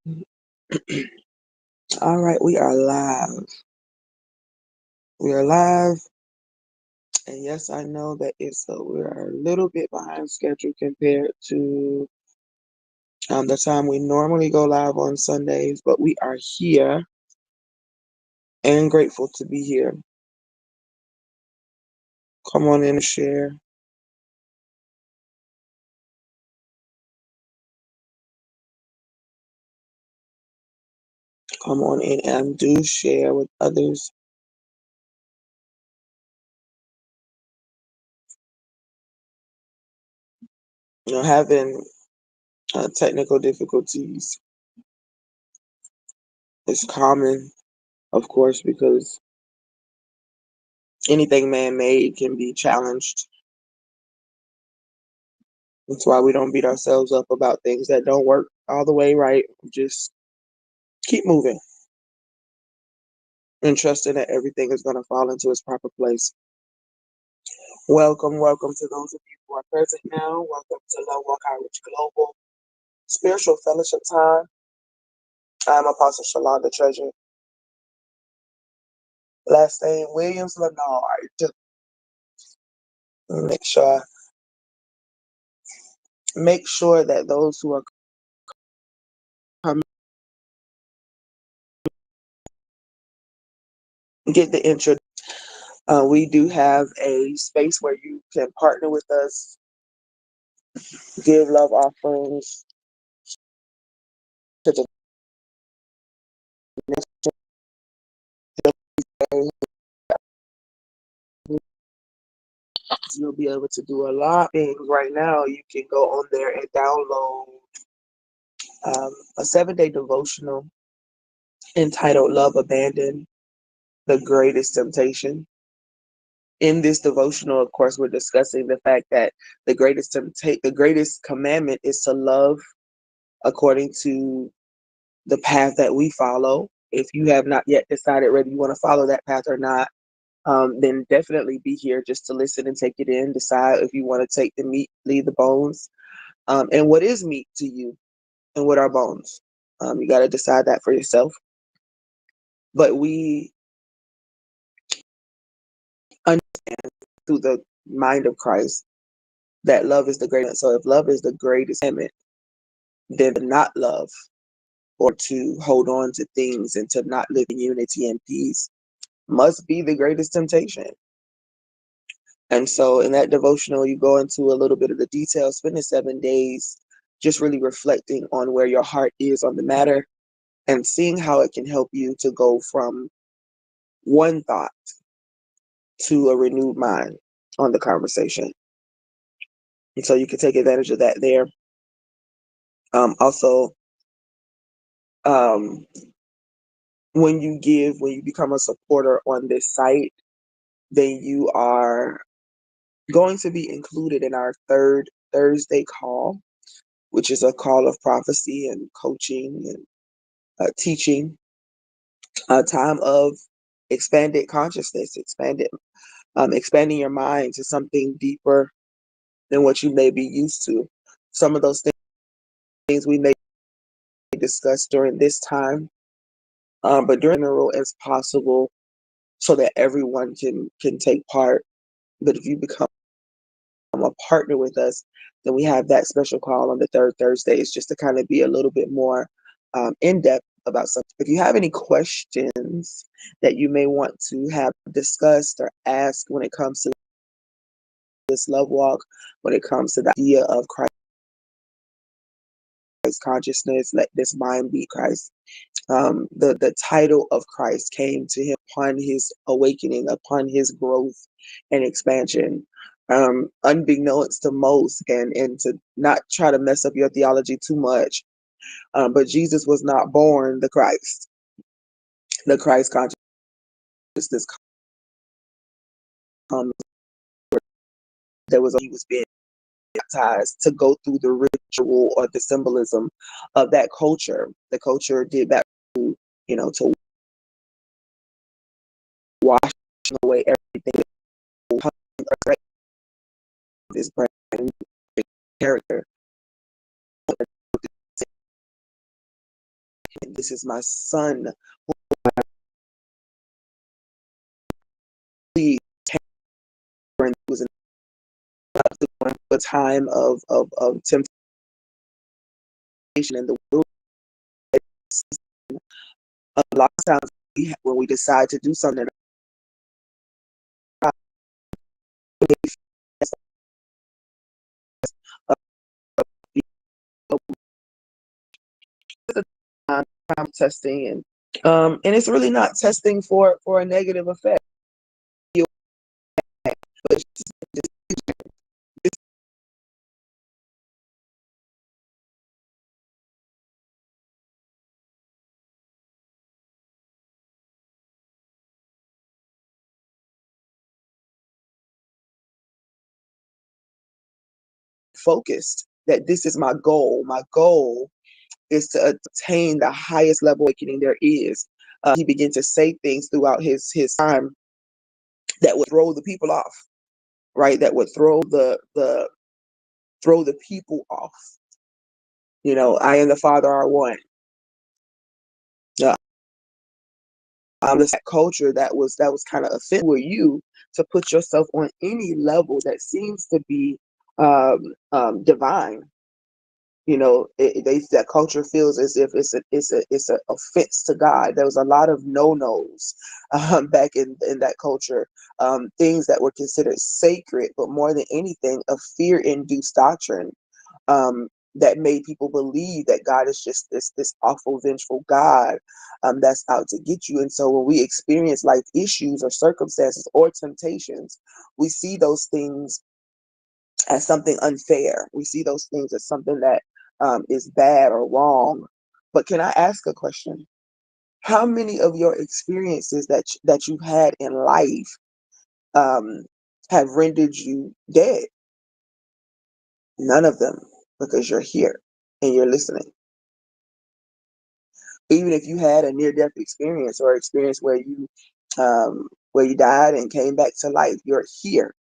All right, we are live. We are live, and yes, I know that we're a little bit behind schedule compared to the time we normally go live on Sundays, but we are here and grateful to be here. Come on in and share. Come on in and do share with others. Having technical difficulties is common, of course, because anything man-made can be challenged. That's why we don't beat ourselves up about things that don't work all the way right. Just keep moving and trusting that everything is going to fall into its proper place. Welcome to those of you who are present now. Welcome to Love Walk Outreach Global Spiritual Fellowship Time. I'm Apostle Shalonda Treasure. Last name Williams Leonard. Make sure that those who are coming get the intro. We do have a space where you can partner with us, give love offerings to the next day. You'll be able to do a lot of things right now. You can go on there and download a 7-day devotional entitled Love Abandoned, The Greatest Temptation. In this devotional, of course, we're discussing the fact that the greatest commandment is to love according to the path that we follow. If you have not yet decided whether you want to follow that path or not, then definitely be here just to listen and take it in. Decide if you want to take the meat, leave the bones, and what is meat to you, and what are bones. You got to decide that for yourself. But we understand through the mind of Christ that love is the greatest. So if love is the greatest commandment, then to not love or to hold on to things and to not live in unity and peace must be the greatest temptation. And so in that devotional, you go into a little bit of the details, spending 7 days, just really reflecting on where your heart is on the matter and seeing how it can help you to go from one thought to a renewed mind on the conversation. And so you can take advantage of that there. Also, um, when you become a supporter on this site, then you are going to be included in our third Thursday call, which is a call of prophecy and coaching and teaching, a time of expanded consciousness, expanding your mind to something deeper than what you may be used to. Some of those things we may discuss during this time, but during the role as possible, so that everyone can take part. But if you become a partner with us, then we have that special call on the third Thursday. It's just to kind of be a little bit more in depth about something. If you have any questions that you may want to have discussed or asked when it comes to this love walk, when it comes to the idea of Christ consciousness, let this mind be Christ. The title of Christ came to him upon his awakening, upon his growth and expansion, unbeknownst to most, and to not try to mess up your theology too much. But Jesus was not born the Christ. The Christ consciousness comes. He was being baptized to go through the ritual or the symbolism of that culture. The culture did that to wash away everything. This brand character this is my son. He was in a time of temptation in the wilderness. A lot of times when we decide to do something, time testing, and it's really not testing for a negative effect. But focused that this is my goal. My goal is to attain the highest level of awakening there is. He began to say things throughout his time that would throw the people off, right? That would throw the people off. You know, I and the Father are one. This culture that was kind of offensive for you to put yourself on any level that seems to be divine. You know, that culture feels as if it's a offense to God. There was a lot of no-nos back in that culture, things that were considered sacred, but more than anything, a fear-induced doctrine that made people believe that God is just this awful, vengeful God that's out to get you. And so when we experience life issues or circumstances or temptations, we see those things as something unfair. We see those things as something that is bad or wrong. But can I ask a question? How many of your experiences that you've had in life um, have rendered you dead? None of them, because you're here and you're listening. Even if you had a near-death experience or experience where you died and came back to life, you're here,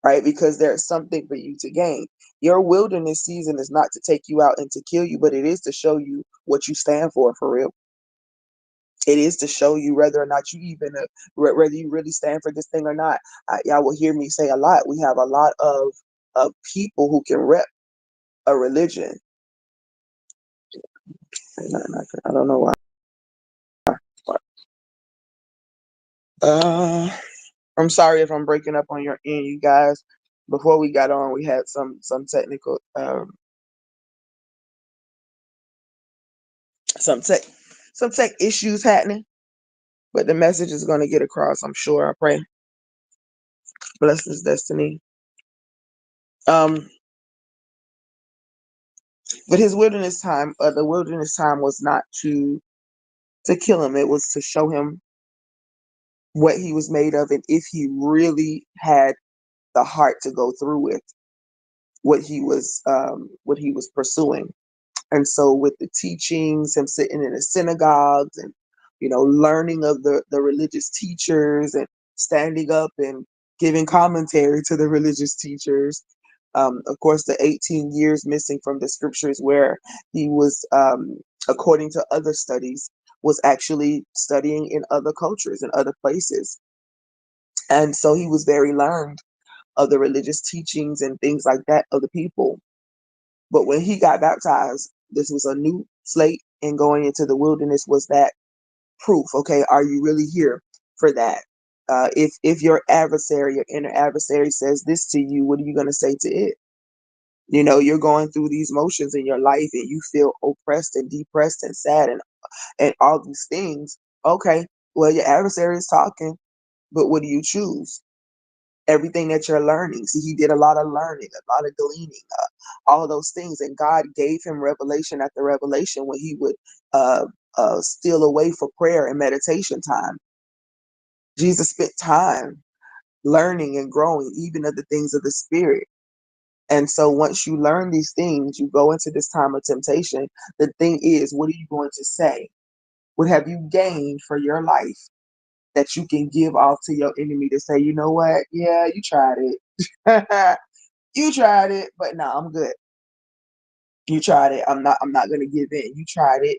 right? Because there's something for you to gain. Your wilderness season is not to take you out and to kill you, but it is to show you what you stand for real. It is to show you whether or not you even whether you really stand for this thing or not. Y'all will hear me say a lot. We have a lot of people who can rep a religion. I don't know why. Uh, I'm sorry if I'm breaking up on your end, you guys. Before we got on, we had some technical some tech some tech issues happening, but the message is going to get across. I'm sure. I pray. Blessings, Destiny. Um, but his wilderness time, the wilderness time was not to kill him. It was to show him what he was made of, and if he really had the heart to go through with what he was pursuing. And so with the teachings, him sitting in the synagogues and, learning of the religious teachers and standing up and giving commentary to the religious teachers. Of course, the 18 years missing from the scriptures where he was, according to other studies, was actually studying in other cultures and other places. And so he was very learned of the religious teachings and things like that of the people. But when he got baptized, this was a new slate, and going into the wilderness was that proof. Okay, are you really here for that? If your adversary, your inner adversary, says this to you, what are you going to say to it? You're going through these motions in your life, and you feel oppressed and depressed and sad and all these things. Okay, well, your adversary is talking, but what do you choose? Everything that you're learning. See, he did a lot of learning, a lot of gleaning, all of those things. And God gave him revelation after revelation when he would steal away for prayer and meditation time. Jesus spent time learning and growing, even of the things of the spirit. And so once you learn these things, you go into this time of temptation. The thing is, what are you going to say? What have you gained for your life that you can give off to your enemy to say, you know what? Yeah, you tried it. You tried it, but no, I'm good. You tried it. I'm not gonna give in. You tried it.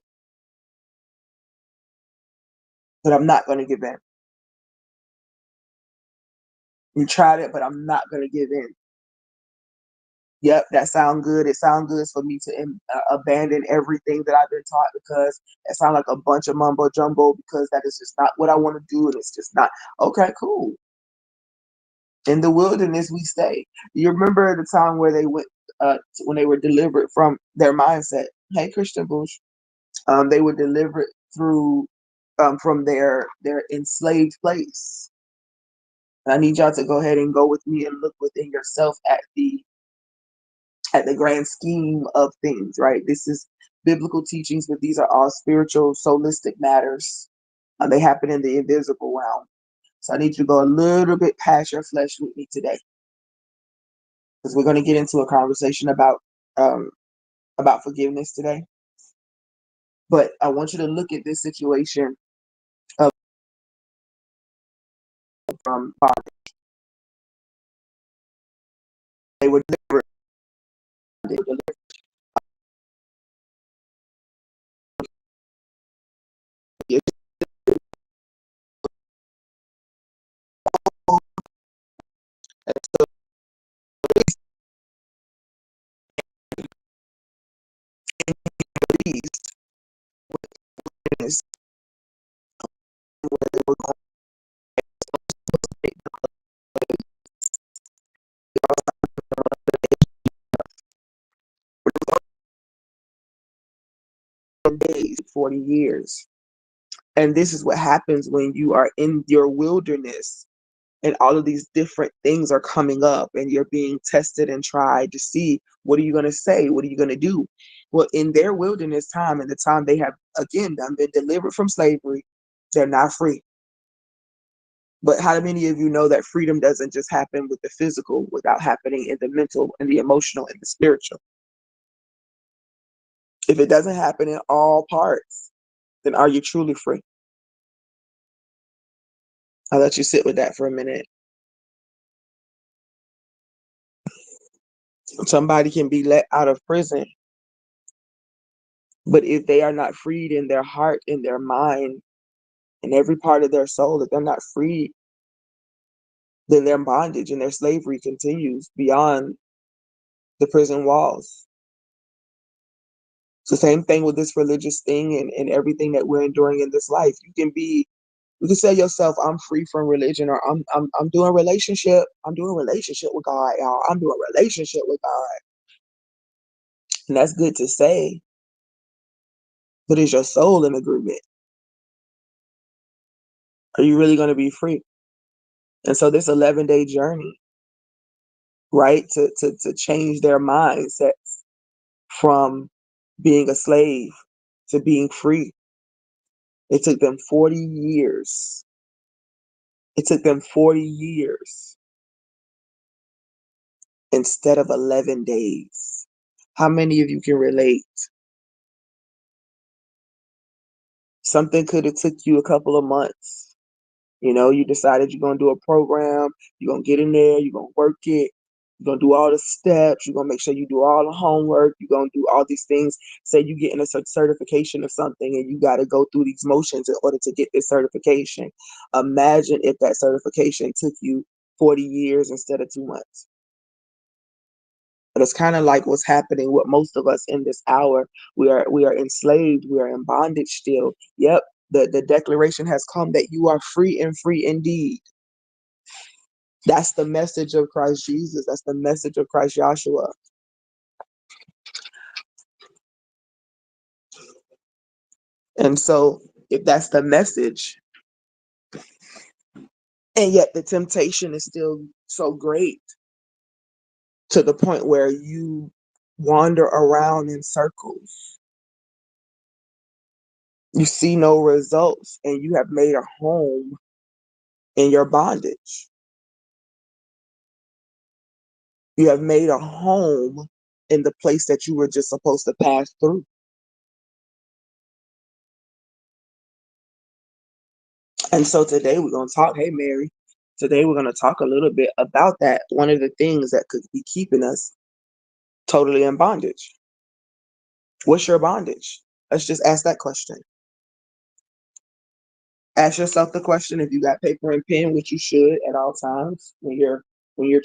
but I'm not going to give in. You tried it, but I'm not going to give in. Yep, that sound good. It sounds good for me to abandon everything that I've been taught because it sounds like a bunch of mumbo jumbo because that is just not what I want to do and it's just not. Okay, cool. In the wilderness we stay. You remember the time where they went when they were delivered from their mindset. Hey, Christian Bush. They were delivered through from their enslaved place. And I need y'all to go ahead and go with me and look within yourself at the grand scheme of things, right? This is biblical teachings, but these are all spiritual, solistic matters. They happen in the invisible realm. So I need you to go a little bit past your flesh with me today, because we're going to get into a conversation about forgiveness today. But I want you to look at this situation of they were delivered. They were delivered days, 40 years. And this is what happens when you are in your wilderness and all of these different things are coming up and you're being tested and tried to see what are you going to say? What are you going to do? Well, in their wilderness time and the time they have, again, been delivered from slavery, they're not free. But how many of you know that freedom doesn't just happen with the physical without happening in the mental and the emotional and the spiritual? If it doesn't happen in all parts, then are you truly free? I'll let you sit with that for a minute. Somebody can be let out of prison, but if they are not freed in their heart, in their mind, in every part of their soul, if they're not freed, then their bondage and their slavery continues beyond the prison walls. It's the same thing with this religious thing and everything that we're enduring in this life. You can say yourself, I'm free from religion, or I'm doing relationship. I'm doing relationship with God, y'all. I'm doing relationship with God. And that's good to say, but is your soul in agreement? Are you really going to be free? And so this 11-day journey, right, to change their mindset from being a slave to being free. It took them 40 years. It took them 40 years instead of 11 days. How many of you can relate? Something could have took you a couple of months. You know, you decided you're going to do a program, you're going to get in there, you're going to work it, you're going to do all the steps, you're going to make sure you do all the homework, you're going to do all these things. Say you get in a certification or something and you got to go through these motions in order to get this certification. Imagine if that certification took you 40 years instead of 2 months. But it's kind of like what's happening with most of us in this hour. We are enslaved, we are in bondage still. Yep, the declaration has come that you are free and free indeed. That's the message of Christ Jesus. That's the message of Christ Joshua. And so, if that's the message, and yet the temptation is still so great to the point where you wander around in circles, you see no results, and you have made a home in your bondage. You have made a home in the place that you were just supposed to pass through. And so today we're going to talk, hey, Mary, today we're going to talk a little bit about that. One of the things that could be keeping us totally in bondage. What's your bondage? Let's just ask that question. Ask yourself the question if you got paper and pen, which you should at all times when you're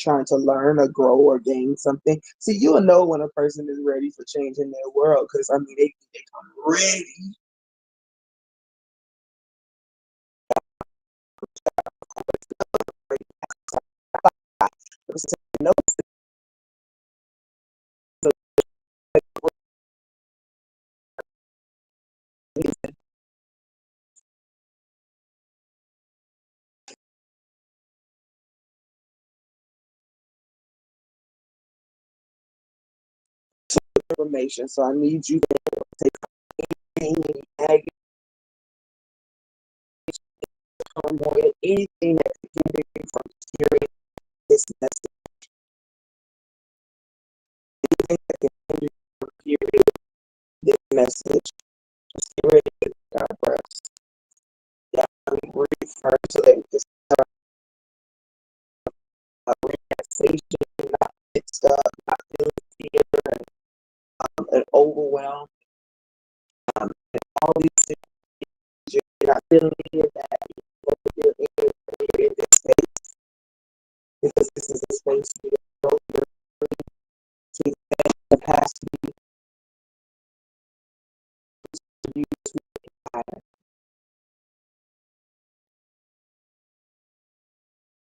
trying to learn or grow or gain something. See, you'll know when a person is ready for change in their world because I mean they come ready. No information. So I need you to take any turmoil, anything that can hinder you from hearing this message, anything that can hinder you from hearing this message. Just get ready to God breath. Yeah, we breathe first so that we can start relaxation, not mixed up, not feeling fear and overwhelm. And all these things you're not feeling any of that. You're in this space because this is a space for you to grow your to the capacity to use fire.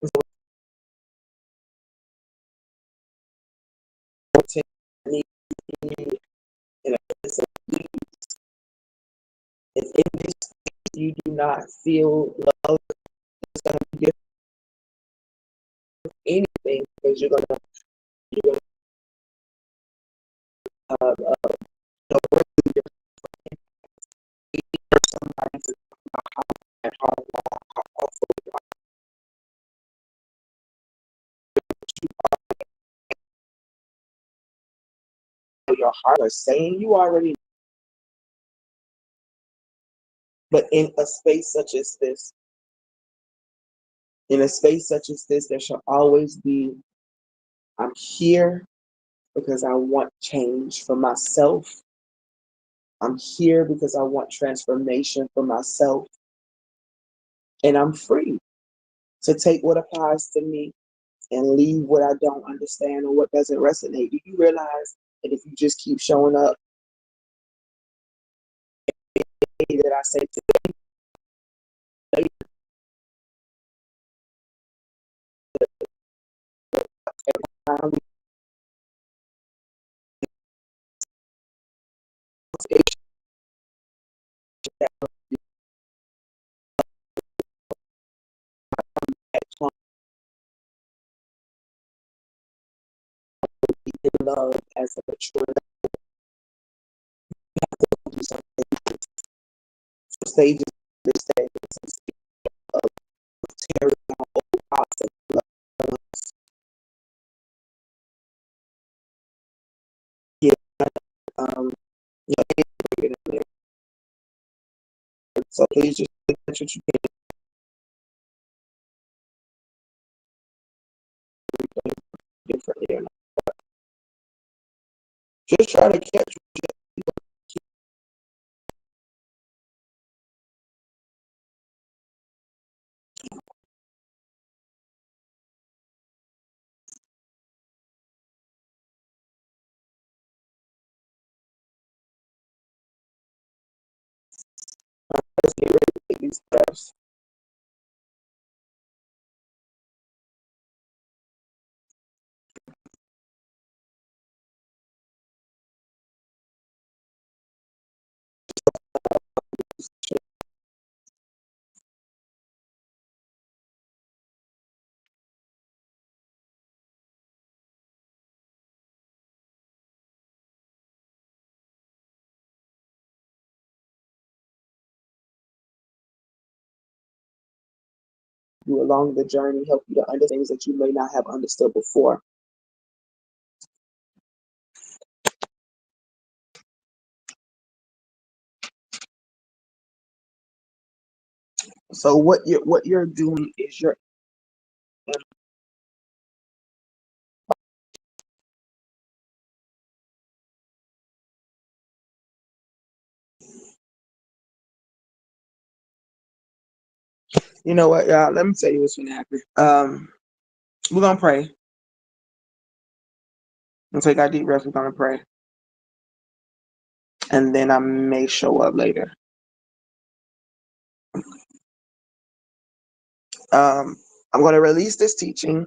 So in a place of ease. If in this space you do not feel love, it's going to be anything because you're gonna know where somebody to how your heart are saying you already, but in a space such as this, in a space such as this, there shall always be, I'm here because I want change for myself. I'm here because I want transformation for myself. And I'm free to take what applies to me and leave what I don't understand or what doesn't resonate. Do you realize that if you just keep showing up that I say today, every time we love as a mature do something stages this day of tearing down old pots of love. Yeah, um, you know, so please just think that you can do differently or not. Just try to catch these steps. You along the journey, help you to understand things that you may not have understood before. So what you're doing is you're You know what, y'all? Let me tell you what's gonna happen. We're gonna pray. We'll take our deep breath. We're gonna pray, and then I may show up later. I'm gonna release this teaching.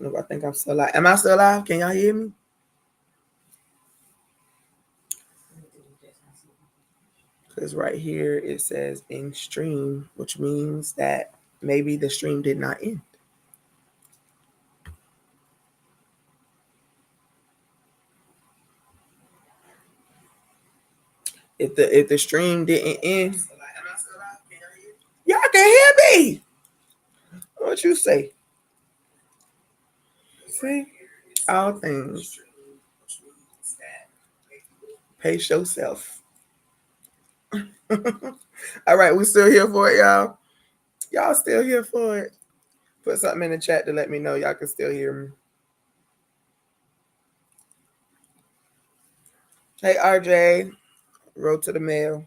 I think I'm still alive. Am I still alive? Can y'all hear me? Because right here it says in stream, which means that maybe the stream did not end. If the stream didn't end, y'all can hear me. What you say? See, all things. Pace yourself. All right, we still here for it, y'all. Y'all still here for it. Put something in the chat to let me know y'all can still hear me. Hey, RJ, road to the mail.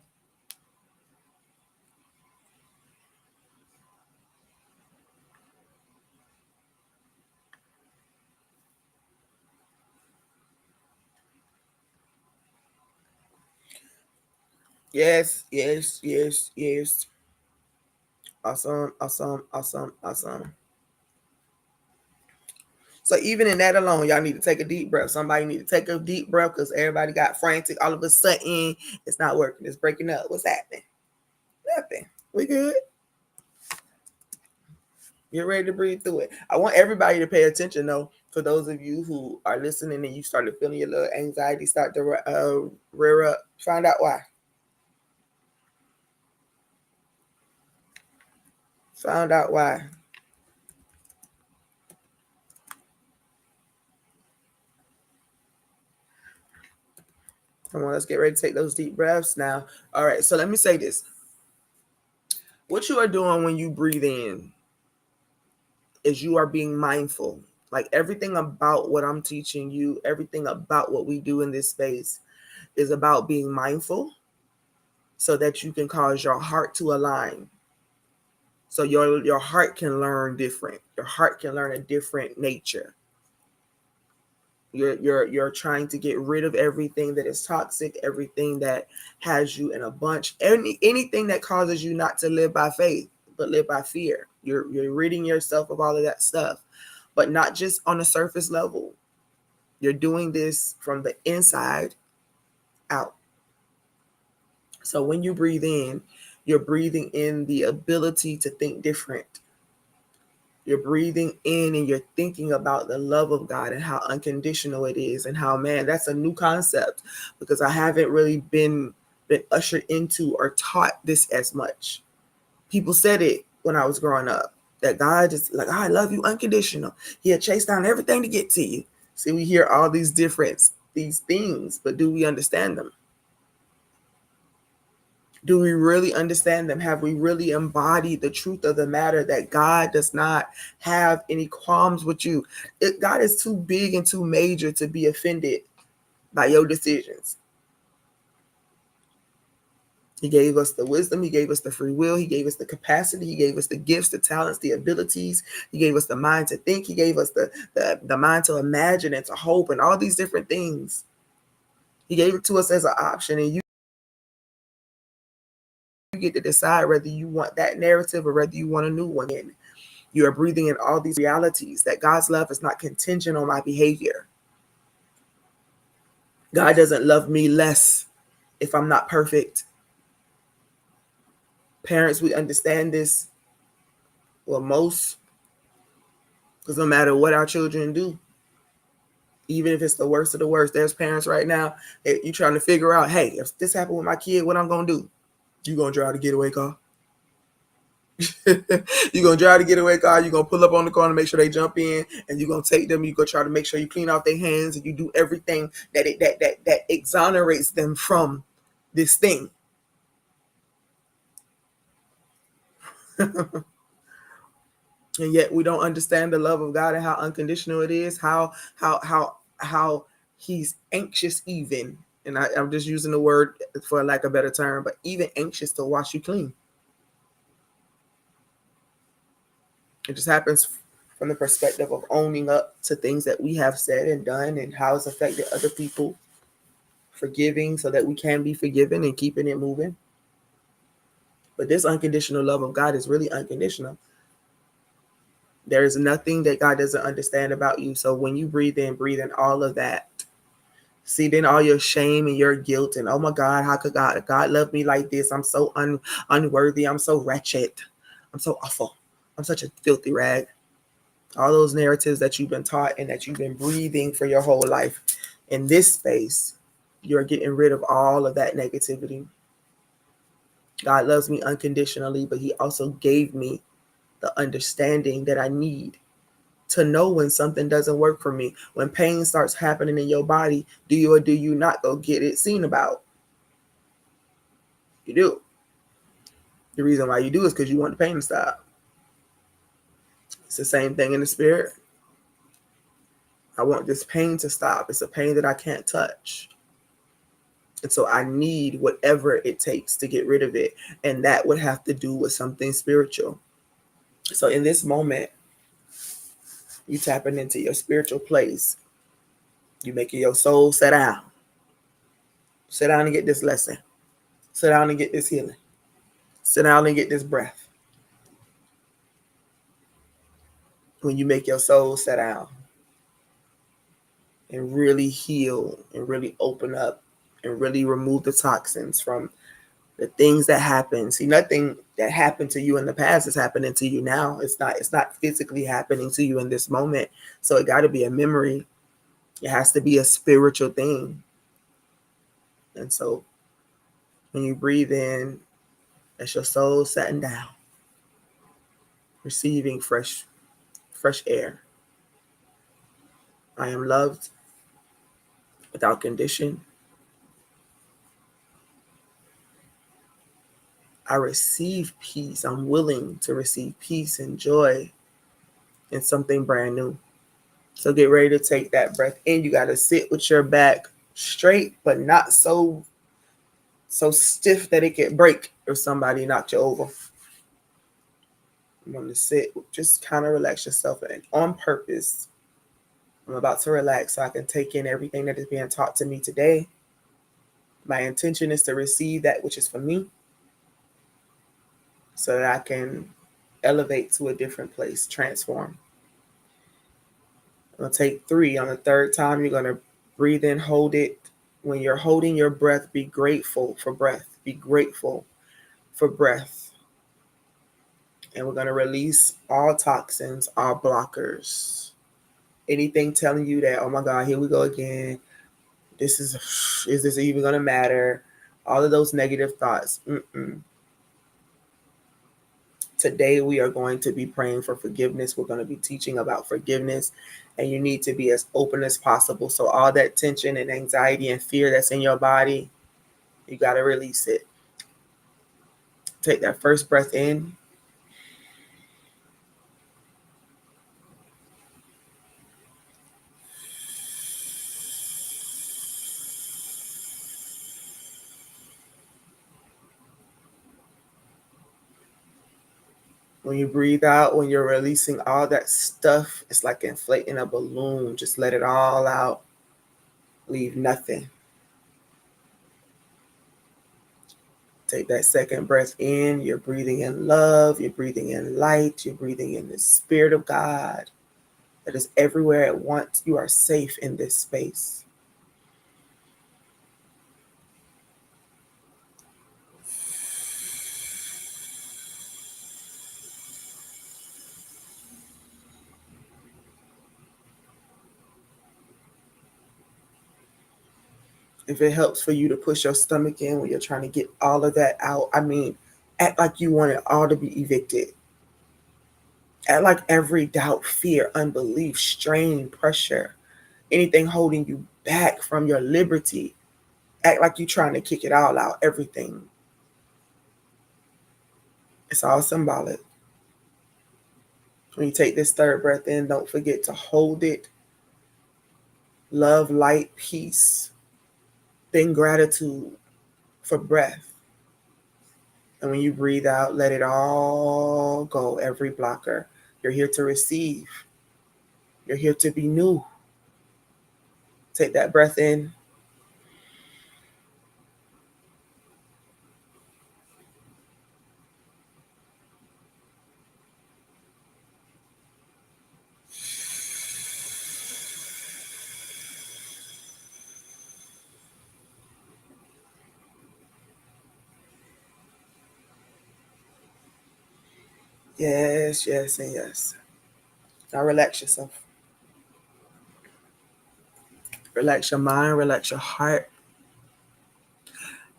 Yes, yes, yes, yes. Awesome, awesome, awesome, awesome. So even in that alone, y'all need to take a deep breath. Somebody need to take a deep breath because everybody got frantic. All of a sudden, it's not working. It's breaking up. What's happening? Nothing. We good. Get ready to breathe through it. I want everybody to pay attention though. For those of you who are listening and you started feeling your little anxiety start to rear up, find out why. Found out why. Come on, let's get ready to take those deep breaths now. All right, so let me say this. What you are doing when you breathe in is you are being mindful. Like everything about what I'm teaching you, everything about what we do in this space is about being mindful so that you can cause your heart to align. So your heart can learn different. Your heart can learn a different nature. You're trying to get rid of everything that is toxic, everything that has you in a bunch, anything that causes you not to live by faith, but live by fear. You're ridding yourself of all of that stuff, but not just on a surface level. You're doing this from the inside out. So when you breathe in, you're breathing in the ability to think different. You're breathing in and you're thinking about the love of God and how unconditional it is, and how, man, that's a new concept because I haven't really been ushered into or taught this as much. People said it when I was growing up, that God is like, I love you unconditional. He'll chase down everything to get to you. See, we hear all these things, but do we understand them? Do we really understand them? Have we really embodied the truth of the matter that God does not have any qualms with you? God is too big and too major to be offended by your decisions. He gave us the wisdom. He gave us the free will. He gave us the capacity. He gave us the gifts, the talents, the abilities. He gave us the mind to think. He gave us the mind to imagine and to hope and all these different things. He gave it to us as an option, and you get to decide whether you want that narrative or whether you want a new one. You are breathing in all these realities that God's love is not contingent on my behavior. God doesn't love me less if I'm not perfect. Parents, we understand this. Well, most, because no matter what our children do, even if it's the worst of the worst, there's parents right now, you're trying to figure out, hey, if this happened with my kid, what I'm going to do? You going to drive the getaway car? You're going to drive the getaway car. You're going to pull up on the car and make sure they jump in, and you're going to take them. You're going to try to make sure you clean off their hands, and you do everything that exonerates them from this thing. And yet we don't understand the love of God and how unconditional it is, how he's anxious even. And I'm just using the word for lack of a better term, but even anxious to wash you clean. It just happens from the perspective of owning up to things that we have said and done and how it's affected other people, forgiving so that we can be forgiven and keeping it moving. But this unconditional love of God is really unconditional. There is nothing that God doesn't understand about you. So when you breathe in all of that. See, then all your shame and your guilt and, oh my God, how could God love me like this? I'm so unworthy. I'm so wretched. I'm so awful. I'm such a filthy rag. All those narratives that you've been taught and that you've been breathing for your whole life. In this space, you're getting rid of all of that negativity. God loves me unconditionally, but he also gave me the understanding that I need to know when something doesn't work for me. When pain starts happening in your body, do you or do you not go get it seen about? You do. The reason why you do is because you want the pain to stop. It's the same thing in the spirit. I want this pain to stop. It's a pain that I can't touch. And so I need whatever it takes to get rid of it. And that would have to do with something spiritual. So in this moment, you tapping into your spiritual place. You making your soul sit down. Sit down and get this lesson. Sit down and get this healing. Sit down and get this breath. When you make your soul sit down and really heal and really open up and really remove the toxins from the things that happen. See, nothing that happened to you in the past is happening to you now. It's not physically happening to you in this moment. So it got to be a memory. It has to be a spiritual thing. And so when you breathe in, that's your soul sitting down, receiving fresh air. I am loved without condition. I receive peace. I'm willing to receive peace and joy and something brand new. So get ready to take that breath in. You got to sit with your back straight, but not so stiff that it can break or somebody knock you over. You want to sit, just kind of relax yourself, and on purpose, I'm about to relax so I can take in everything that is being taught to me today. My intention is to receive that which is for me so that I can elevate to a different place, transform. I'm going to take 3. On the third time, you're going to breathe in, hold it. When you're holding your breath, be grateful for breath. Be grateful for breath. And we're going to release all toxins, all blockers. Anything telling you that, oh my God, here we go again. Is this even going to matter? All of those negative thoughts. Today, we are going to be praying for forgiveness. We're going to be teaching about forgiveness, and you need to be as open as possible. So all that tension and anxiety and fear that's in your body, you got to release it. Take that first breath in. When you breathe out, when you're releasing all that stuff, it's like inflating a balloon. Just let it all out. Leave nothing. Take that second breath in. You're breathing in love. You're breathing in light. You're breathing in the Spirit of God that is everywhere at once. You are safe in this space. If it helps for you to push your stomach in when you're trying to get all of that out, act like you want it all to be evicted. Act like every doubt, fear, unbelief, strain, pressure, anything holding you back from your liberty, act like you're trying to kick it all out, everything. It's all symbolic. When you take this third breath in, don't forget to hold it. Love, light, peace, then gratitude for breath. And when you breathe out, let it all go, every blocker. You're here to receive. You're here to be new. Take that breath in. Yes, yes, and yes. Now relax yourself. Relax your mind, relax your heart.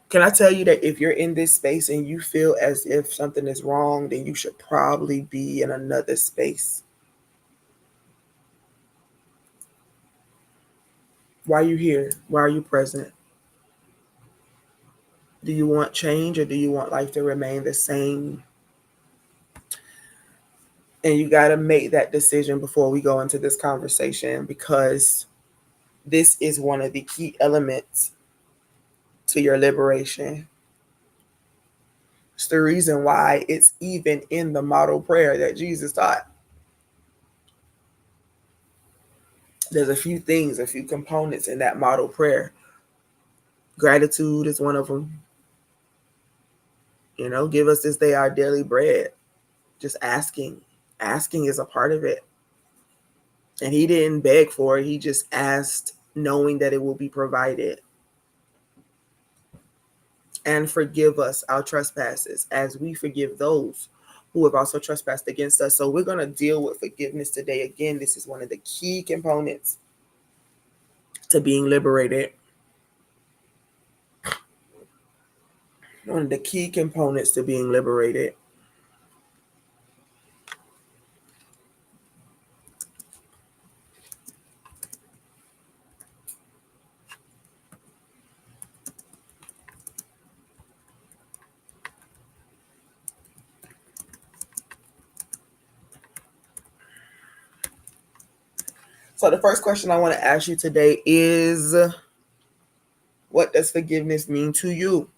Can I tell you that if you're in this space and you feel as if something is wrong, then you should probably be in another space. Why are you here? Why are you present? Do you want change or do you want life to remain the same? And you got to make that decision before we go into this conversation, because this is one of the key elements to your liberation. It's the reason why it's even in the model prayer that Jesus taught. There's a few things, a few components in that model prayer. Gratitude is one of them. Give us this day our daily bread. Just asking. Asking is a part of it. And he didn't beg for it. He just asked, knowing that it will be provided. And forgive us our trespasses as we forgive those who have also trespassed against us. So we're going to deal with forgiveness today. Again, this is one of the key components to being liberated. One of the key components to being liberated. So the first question I want to ask you today is, what does forgiveness mean to you?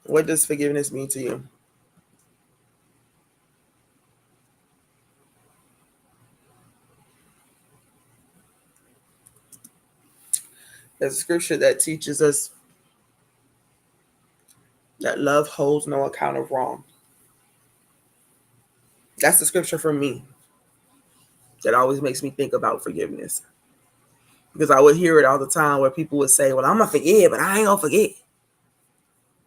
What does forgiveness mean to you? There's a scripture that teaches us that love holds no account of wrong. That's the scripture for me that always makes me think about forgiveness. Because I would hear it all the time where people would say, well, I'm going to forgive, but I ain't going to forget.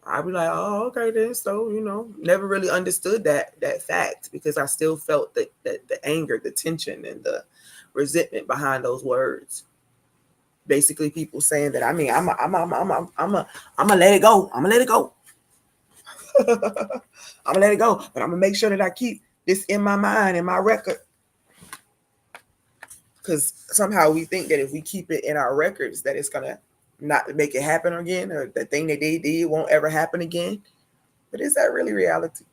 I'd be like, oh, okay, then. So, never really understood that fact, because I still felt that the anger, the tension, and the resentment behind those words. Basically, people saying that, I'm gonna let it go. I'm gonna let it go. I'm gonna let it go, but I'm gonna make sure that I keep this in my mind, in my record, because somehow we think that if we keep it in our records, that it's gonna not make it happen again, or the thing that they did won't ever happen again. But is that really reality?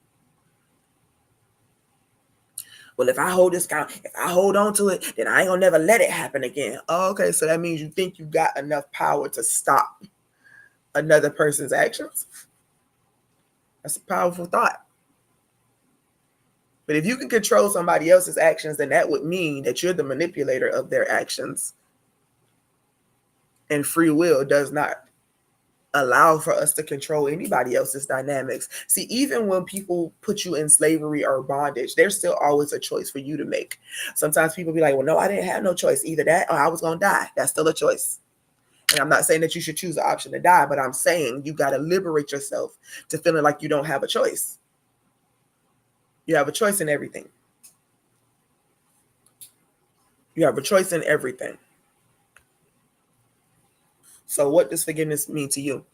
Well, if I hold this count, if I hold on to it, then I ain't gonna never let it happen again. Oh, okay, so that means you think you got enough power to stop another person's actions? That's a powerful thought. But if you can control somebody else's actions, then that would mean that you're the manipulator of their actions. And free will does not allow for us to control anybody else's dynamics. See, even when people put you in slavery or bondage, there's still always a choice for you to make. Sometimes people be like, well, no, I didn't have no choice. Either that or I was going to die. That's still a choice. And I'm not saying that you should choose the option to die, but I'm saying you got to liberate yourself to feeling like you don't have a choice. You have a choice in everything. You have a choice in everything. So what does forgiveness mean to you?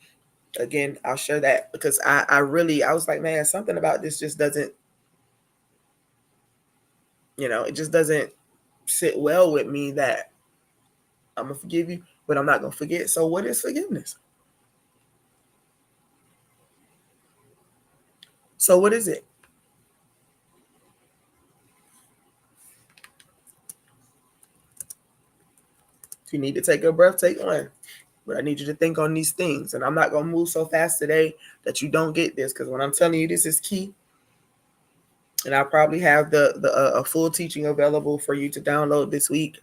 Again, I'll share that because I was like, man, something about this just doesn't, it just doesn't sit well with me that I'm going to forgive you, but I'm not going to forget. So what is forgiveness? So what is it? If you need to take a breath, take one. But I need you to think on these things. And I'm not going to move so fast today that you don't get this, because when I'm telling you this is key, and I'll probably have the a full teaching available for you to download this week.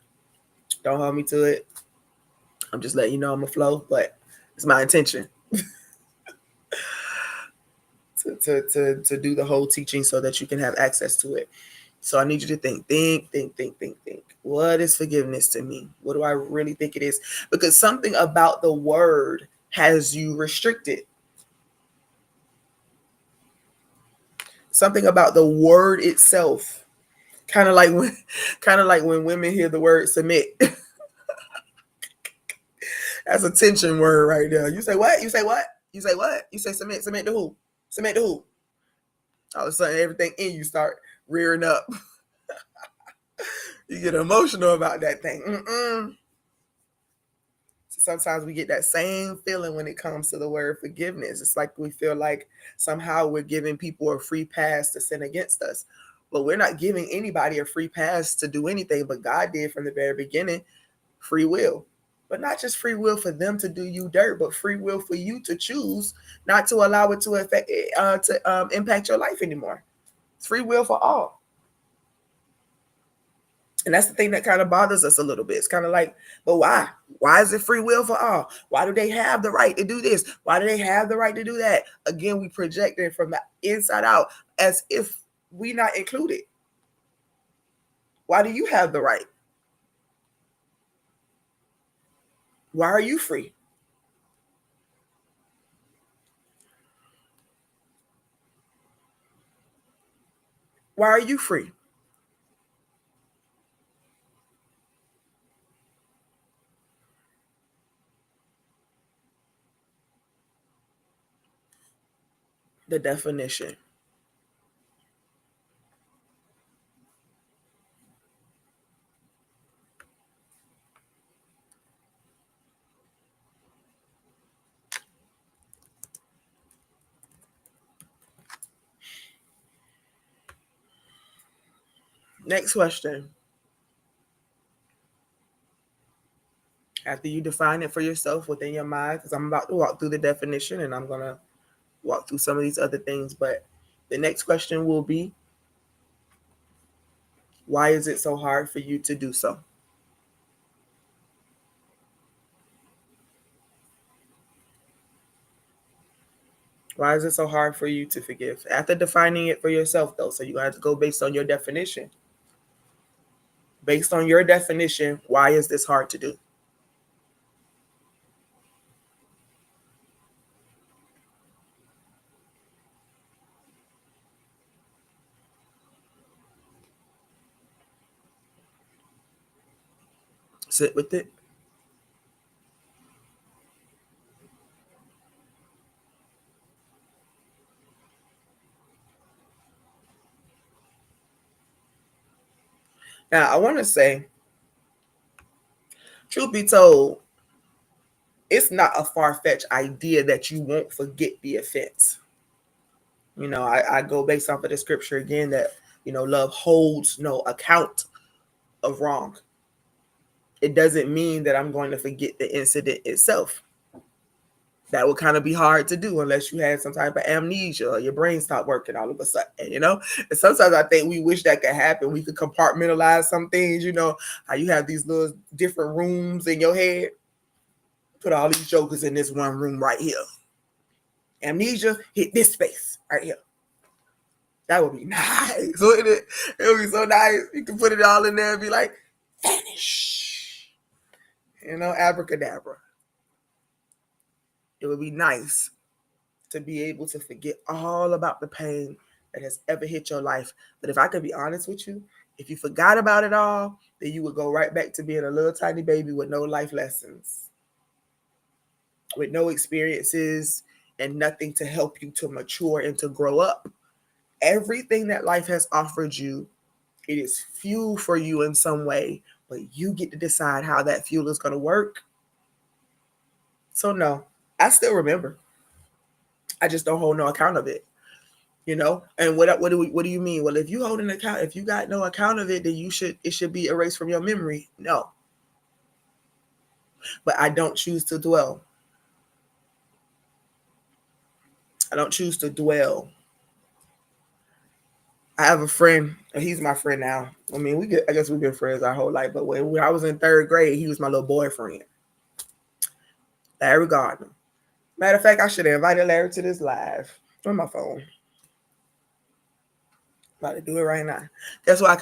Don't hold me to it. I'm just letting you know I'm a flow, but it's my intention to do the whole teaching so that you can have access to it. So I need you to think. What is forgiveness to me? What do I really think it is? Because something about the word has you restricted. Something about the word itself. Kind of like when women hear the word submit. That's a tension word right there. You say what? You say what? You say what? You say submit. Submit to who? Submit to who? All of a sudden, everything in you start rearing up. You get emotional about that thing. Sometimes we get that same feeling when it comes to the word forgiveness. It's like we feel like somehow we're giving people a free pass to sin against us. But we're not giving anybody a free pass to do anything, but God did from the very beginning, free will. But not just free will for them to do you dirt, but free will for you to choose not to allow it to impact your life anymore. It's free will for all. And that's the thing that kind of bothers us a little bit. It's kind of like, but why? Why is it free will for all? Why do they have the right to do this? Why do they have the right to do that? Again, we project it from the inside out as if we not included. Why do you have the right? Why are you free? Why are you free? The definition. Next question. After you define it for yourself within your mind, because I'm about to walk through the definition and I'm going to walk through some of these other things, but the next question will be, why is it so hard for you to do so? Why is it so hard for you to forgive? After defining it for yourself, though, so you have to go based on your definition. Based on your definition, why is this hard to do? Sit with it. Now, I want to say, truth be told, it's not a far-fetched idea that you won't forget the offense. I go based off of the scripture again that, love holds no account of wrong. It doesn't mean that I'm going to forget the incident itself. That would kind of be hard to do unless you had some type of amnesia or your brain stopped working all of a sudden, And sometimes I think we wish that could happen. We could compartmentalize some things, how you have these little different rooms in your head. Put all these jokers in this one room right here. Amnesia hit this space right here. That would be nice, wouldn't it? It would be so nice. You can put it all in there and be like, vanish. Abracadabra. It would be nice to be able to forget all about the pain that has ever hit your life. But if I could be honest with you, if you forgot about it all, then you would go right back to being a little tiny baby with no life lessons, with no experiences, and nothing to help you to mature and to grow up. Everything that life has offered you, it is fuel for you in some way, but you get to decide how that fuel is going to work. So no, I still remember. I just don't hold no account of it. And what do you mean? Well, if you hold an account, if you got no account of it, then it should be erased from your memory. No. But I don't choose to dwell. I don't choose to dwell. I have a friend, and he's my friend now. I mean, I guess we've been friends our whole life, but when I was in third grade, he was my little boyfriend. Larry Gardner. Matter of fact, I should have invited Larry to this live on my phone. About to do it right now. Guess why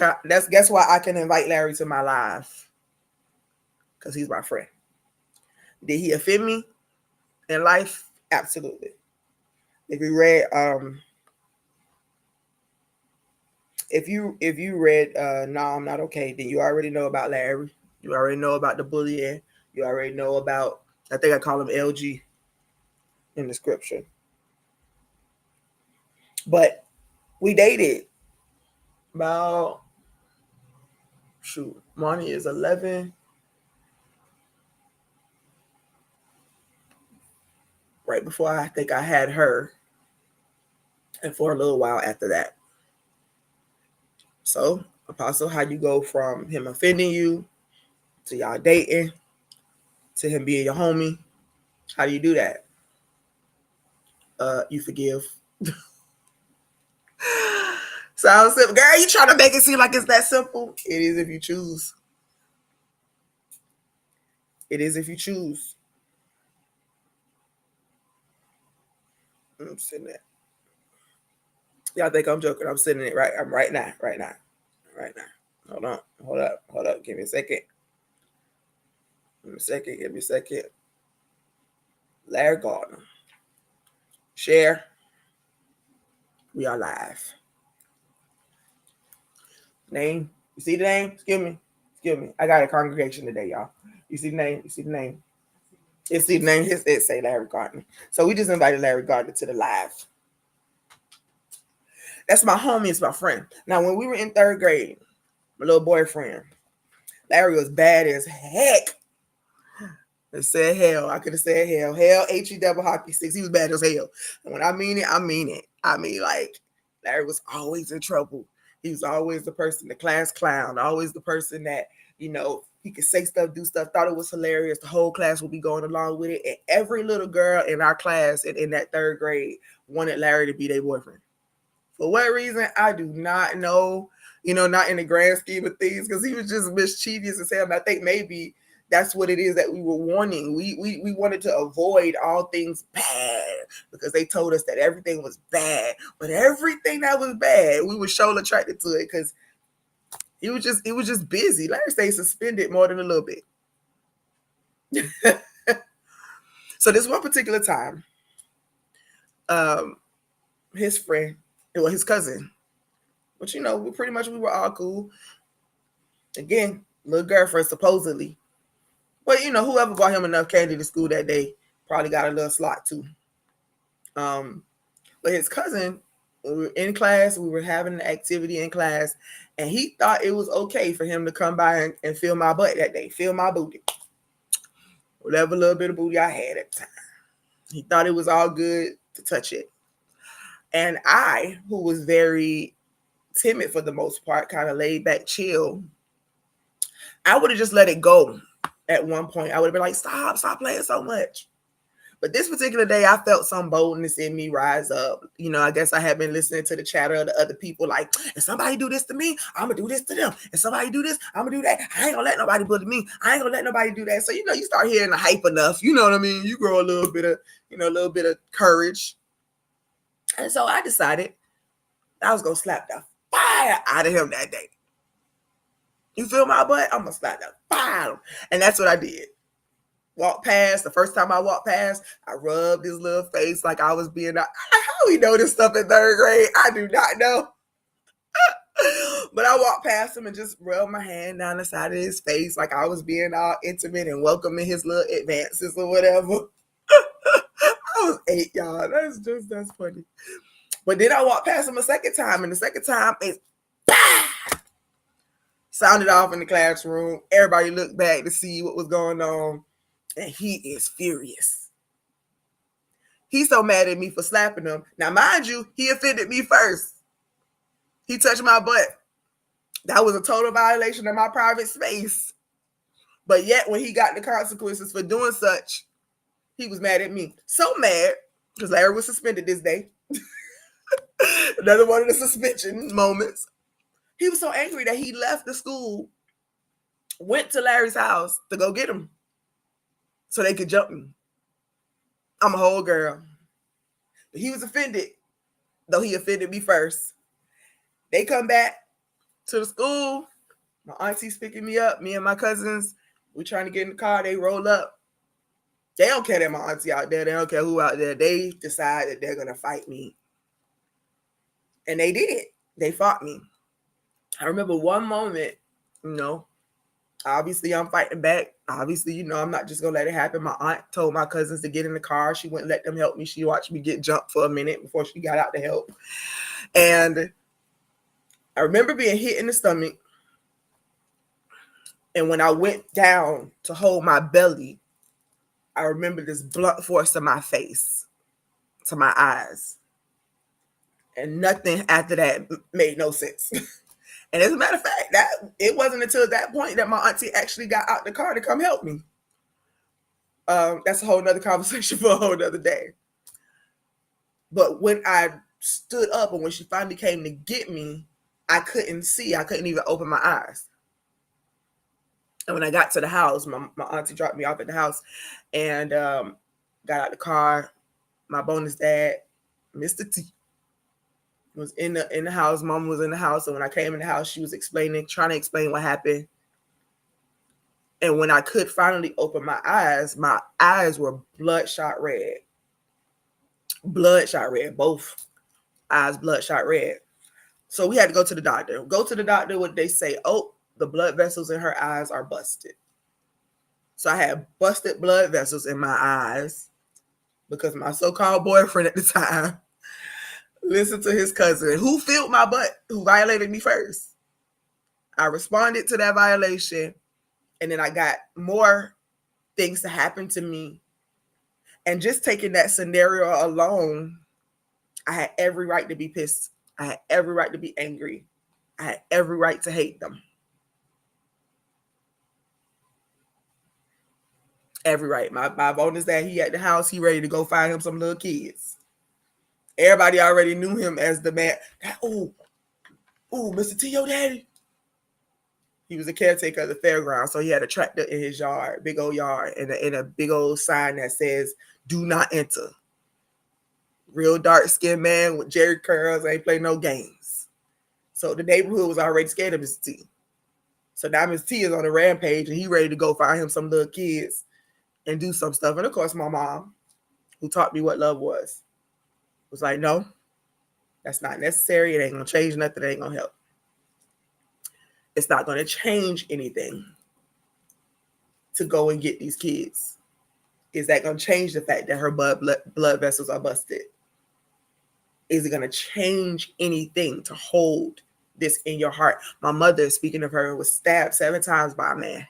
I can invite Larry to my live. Because he's my friend. Did he offend me in life? Absolutely. If you read No, I'm Not Okay, then you already know about Larry. You already know about the bullying. You already know about, I think I call him LG in the scripture. But we dated about, Monty is 11. Right before I think I had her. And for a little while after that. So, Apostle, how you go from him offending you to y'all dating to him being your homie? How do you do that? You forgive. Sounds simple. Girl, you trying to make it seem like it's that simple? It is if you choose. It is if you choose. I'm sitting there. Y'all think I'm joking. I'm sitting it right. I'm right now. Right now. Right now. Hold on. Hold up. Give me a second. Give me a second. Larry Gardner. Share. We are live. Name. You see the name? Excuse me. I got a congregation today, y'all. You see the name? You see the name? It see the name. It say Larry Gardner. So we just invited Larry Gardner to the live. That's my homie. It's my friend. Now, when we were in third grade, my little boyfriend, Larry was bad as heck. I said hell. I could have said hell. Hell, HE double hockey sticks. He was bad as hell. And when I mean it, I mean it. I mean, like, Larry was always in trouble. He was always the person, the class clown, always the person that, he could say stuff, do stuff, thought it was hilarious. The whole class would be going along with it. And every little girl in our class in that third grade wanted Larry to be their boyfriend. For what reason, I do not know, not in the grand scheme of things, because he was just mischievous as hell. And I think maybe that's what it is that we were wanting. We wanted to avoid all things bad because they told us that everything was bad. But everything that was bad, we were surely attracted to it because it was just busy. Larry stayed suspended more than a little bit. So this one particular time, his friend, his cousin, but we were all cool. Again, little girlfriend supposedly. But whoever bought him enough candy to school that day probably got a little slot too. But his cousin, we were in class, we were having an activity in class, and he thought it was okay for him to come by and feel my butt that day, feel my booty. Whatever little bit of booty I had at the time. He thought it was all good to touch it. And I, who was very timid for the most part, kind of laid back, chill, I would have just let it go at one point. I would have been like, stop playing so much. But this particular day, I felt some boldness in me rise up. I guess I had been listening to the chatter of the other people like, if somebody do this to me, I'm going to do this to them. If somebody do this, I'm going to do that. I ain't going to let nobody bully me. I ain't going to let nobody do that. So, you start hearing the hype enough. You know what I mean? You grow a little bit of courage. And so I decided I was going to slap the fire out of him that day. You feel my butt? I'm going to slap the fire out of him. And that's what I did. Walked past. The first time I walked past, I rubbed his little face like I was being. How we know this stuff in third grade? I do not know. But I walked past him and just rubbed my hand down the side of his face like I was being all intimate and welcoming his little advances or whatever. I was 8, y'all. That's funny. But then I walked past him a second time, and the second time it sounded off in the classroom. Everybody looked back to see what was going on. And he is furious. He's so mad at me for slapping him. Now, mind you, he offended me first. He touched my butt. That was a total violation of my private space. But yet, when he got the consequences for doing such, he was mad at me. So mad, because Larry was suspended this day. Another one of the suspension moments. He was so angry that he left the school, went to Larry's house to go get him so they could jump me. I'm a whole girl. But he was offended, though he offended me first. They come back to the school. My auntie's picking me up. Me and my cousins, we trying to get in the car. They roll up. They don't care that my auntie out there. They don't care who out there. They decide that they're going to fight me. And they did. They fought me. I remember one moment, obviously I'm fighting back. Obviously, I'm not just going to let it happen. My aunt told my cousins to get in the car. She wouldn't let them help me. She watched me get jumped for a minute before she got out to help. And I remember being hit in the stomach. And when I went down to hold my belly, I remember this blunt force to my face, to my eyes. And nothing after that made no sense. And as a matter of fact, that it wasn't until that point that my auntie actually got out the car to come help me. That's a whole nother conversation for a whole nother day. But when I stood up and when she finally came to get me, I couldn't see. I couldn't even open my eyes. And when I got to the house, my auntie dropped me off at the house and got out the car. My bonus dad, Mr. T, was in the house. Mom was in the house. And when I came in the house, she was trying to explain what happened. And when I could finally open my eyes were bloodshot red. Bloodshot red. Both eyes bloodshot red. So we had to go to the doctor. Go to the doctor, what they say, oh, the blood vessels in her eyes are busted. So I had busted blood vessels in my eyes because my so-called boyfriend at the time listened to his cousin who filled my butt, who violated me first. I responded to that violation, and then I got more things to happen to me. And just taking that scenario alone, I had every right to be pissed. I had every right to be angry. I had every right to hate them. Every right. My bonus that he at the house, he ready to go find him some little kids. Everybody already knew him as the man. Ooh, Mr. T, your daddy. He was a caretaker of the fairground, so he had a tractor in his yard, big old yard, and a big old sign that says, "Do not enter." Real dark skinned man with jerry curls, ain't play no games. So the neighborhood was already scared of Mr. T. So now Mr. T is on a rampage and he ready to go find him some little kids and do some stuff. And of course, my mom, who taught me what love was like, no, that's not necessary. It ain't gonna change nothing. It ain't gonna help. It's not gonna change anything to go and get these kids. Is that gonna change the fact that her blood vessels are busted? Is it gonna change anything to hold this in your heart? My mother, speaking of her, was stabbed 7 times by a man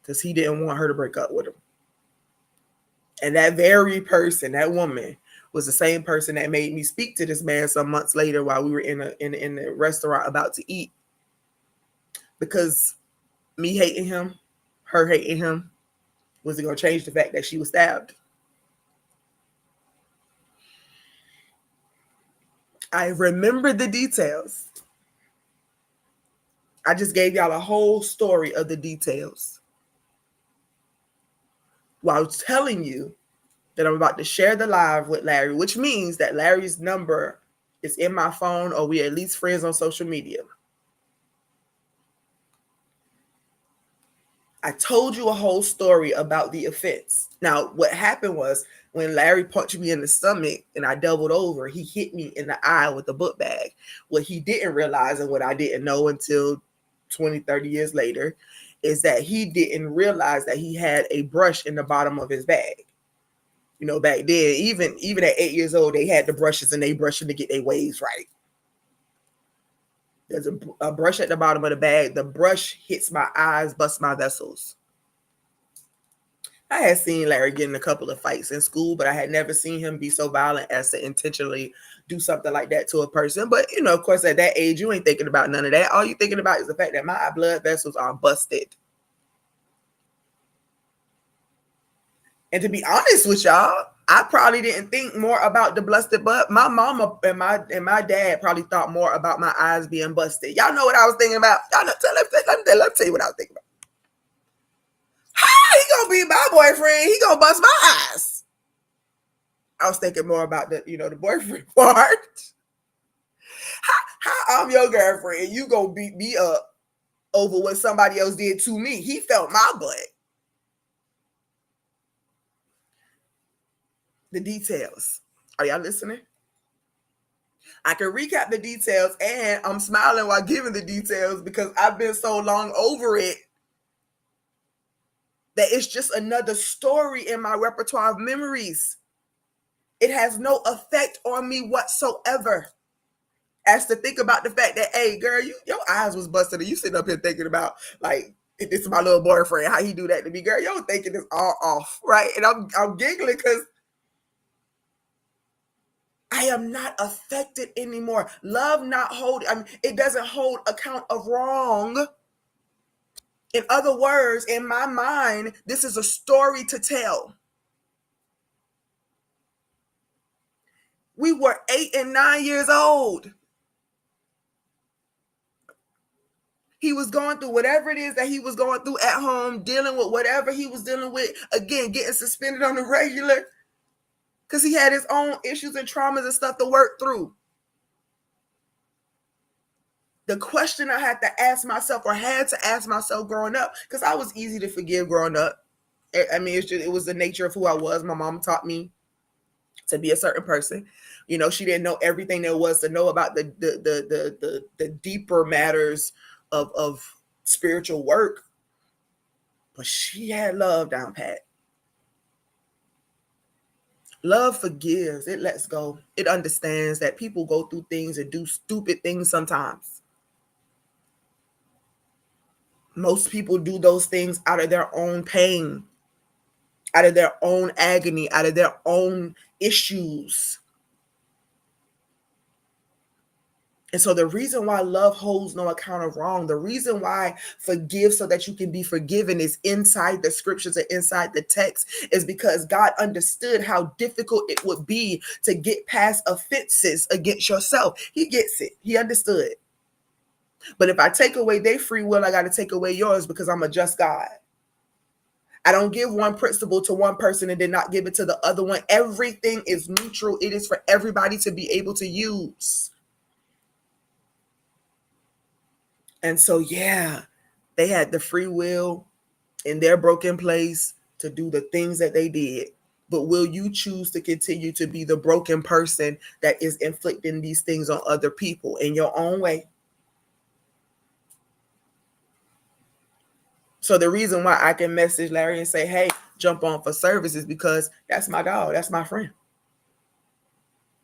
because he didn't want her to break up with him. And that very person, that woman, was the same person that made me speak to this man some months later while we were in a restaurant about to eat. Because me hating him, her hating him, wasn't going to change the fact that she was stabbed. I remember the details. I just gave y'all a whole story of the details while telling you that I'm about to share the live with Larry, which means that Larry's number is in my phone, or we at least friends on social media. I told you a whole story about the offense. Now, what happened was when Larry punched me in the stomach and I doubled over, he hit me in the eye with a book bag. What he didn't realize, and what I didn't know until 20, 30 years later, is that he didn't realize that he had a brush in the bottom of his bag. You know, back then, even at 8 years old, they had the brushes and they brushing to get their waves right. There's a brush at the bottom of the bag. The brush hits my eyes, busts my vessels. I had seen Larry get in a couple of fights in school, but I had never seen him be so violent as to intentionally do something like that to a person. But, you know, of course, at that age, you ain't thinking about none of that. All you're thinking about is the fact that my blood vessels are busted. And to be honest with y'all, I probably didn't think more about the busted butt. My mama and my dad probably thought more about my eyes being busted. Y'all know what I was thinking about? Y'all know, let me tell you what I was thinking about. How he gonna be my boyfriend? He gonna bust my eyes. I was thinking more about the boyfriend part. How I'm your girlfriend, you gonna beat me up over what somebody else did to me? He felt my butt. The details. Are y'all listening? I can recap the details, and I'm smiling while giving the details because I've been so long over it that it's just another story in my repertoire of memories. It has no effect on me whatsoever. As to think about the fact that, hey, girl, your eyes was busted, and you sitting up here thinking about, like, this is my little boyfriend, how he do that to me, girl. Your thinking is all off, right? And I'm giggling because I am not affected anymore. Love not hold. I mean, it doesn't hold account of wrong. In other words, in my mind, this is a story to tell. We were 8 and 9 years old. He was going through whatever it is that he was going through at home, dealing with whatever he was dealing with. Again, getting suspended on the regular because he had his own issues and traumas and stuff to work through. The question I had to ask myself, or had to ask myself growing up, because I was easy to forgive growing up. I mean, it was the nature of who I was. My mom taught me to be a certain person. You know, she didn't know everything there was to know about the deeper matters of spiritual work, but she had love down pat. Love forgives. It lets go. It understands that people go through things and do stupid things sometimes. Most people do those things out of their own pain, out of their own agony, out of their own issues. And so the reason why love holds no account of wrong, the reason why forgive so that you can be forgiven is inside the scriptures and inside the text is because God understood how difficult it would be to get past offenses against yourself. He gets it. He understood. But if I take away their free will, I got to take away yours because I'm a just God. I don't give one principle to one person and then not give it to the other one. Everything is neutral. It is for everybody to be able to use. And so, yeah, they had the free will in their broken place to do the things that they did. But will you choose to continue to be the broken person that is inflicting these things on other people in your own way? So the reason why I can message Larry and say, hey, jump on for service is because that's my dog. That's my friend.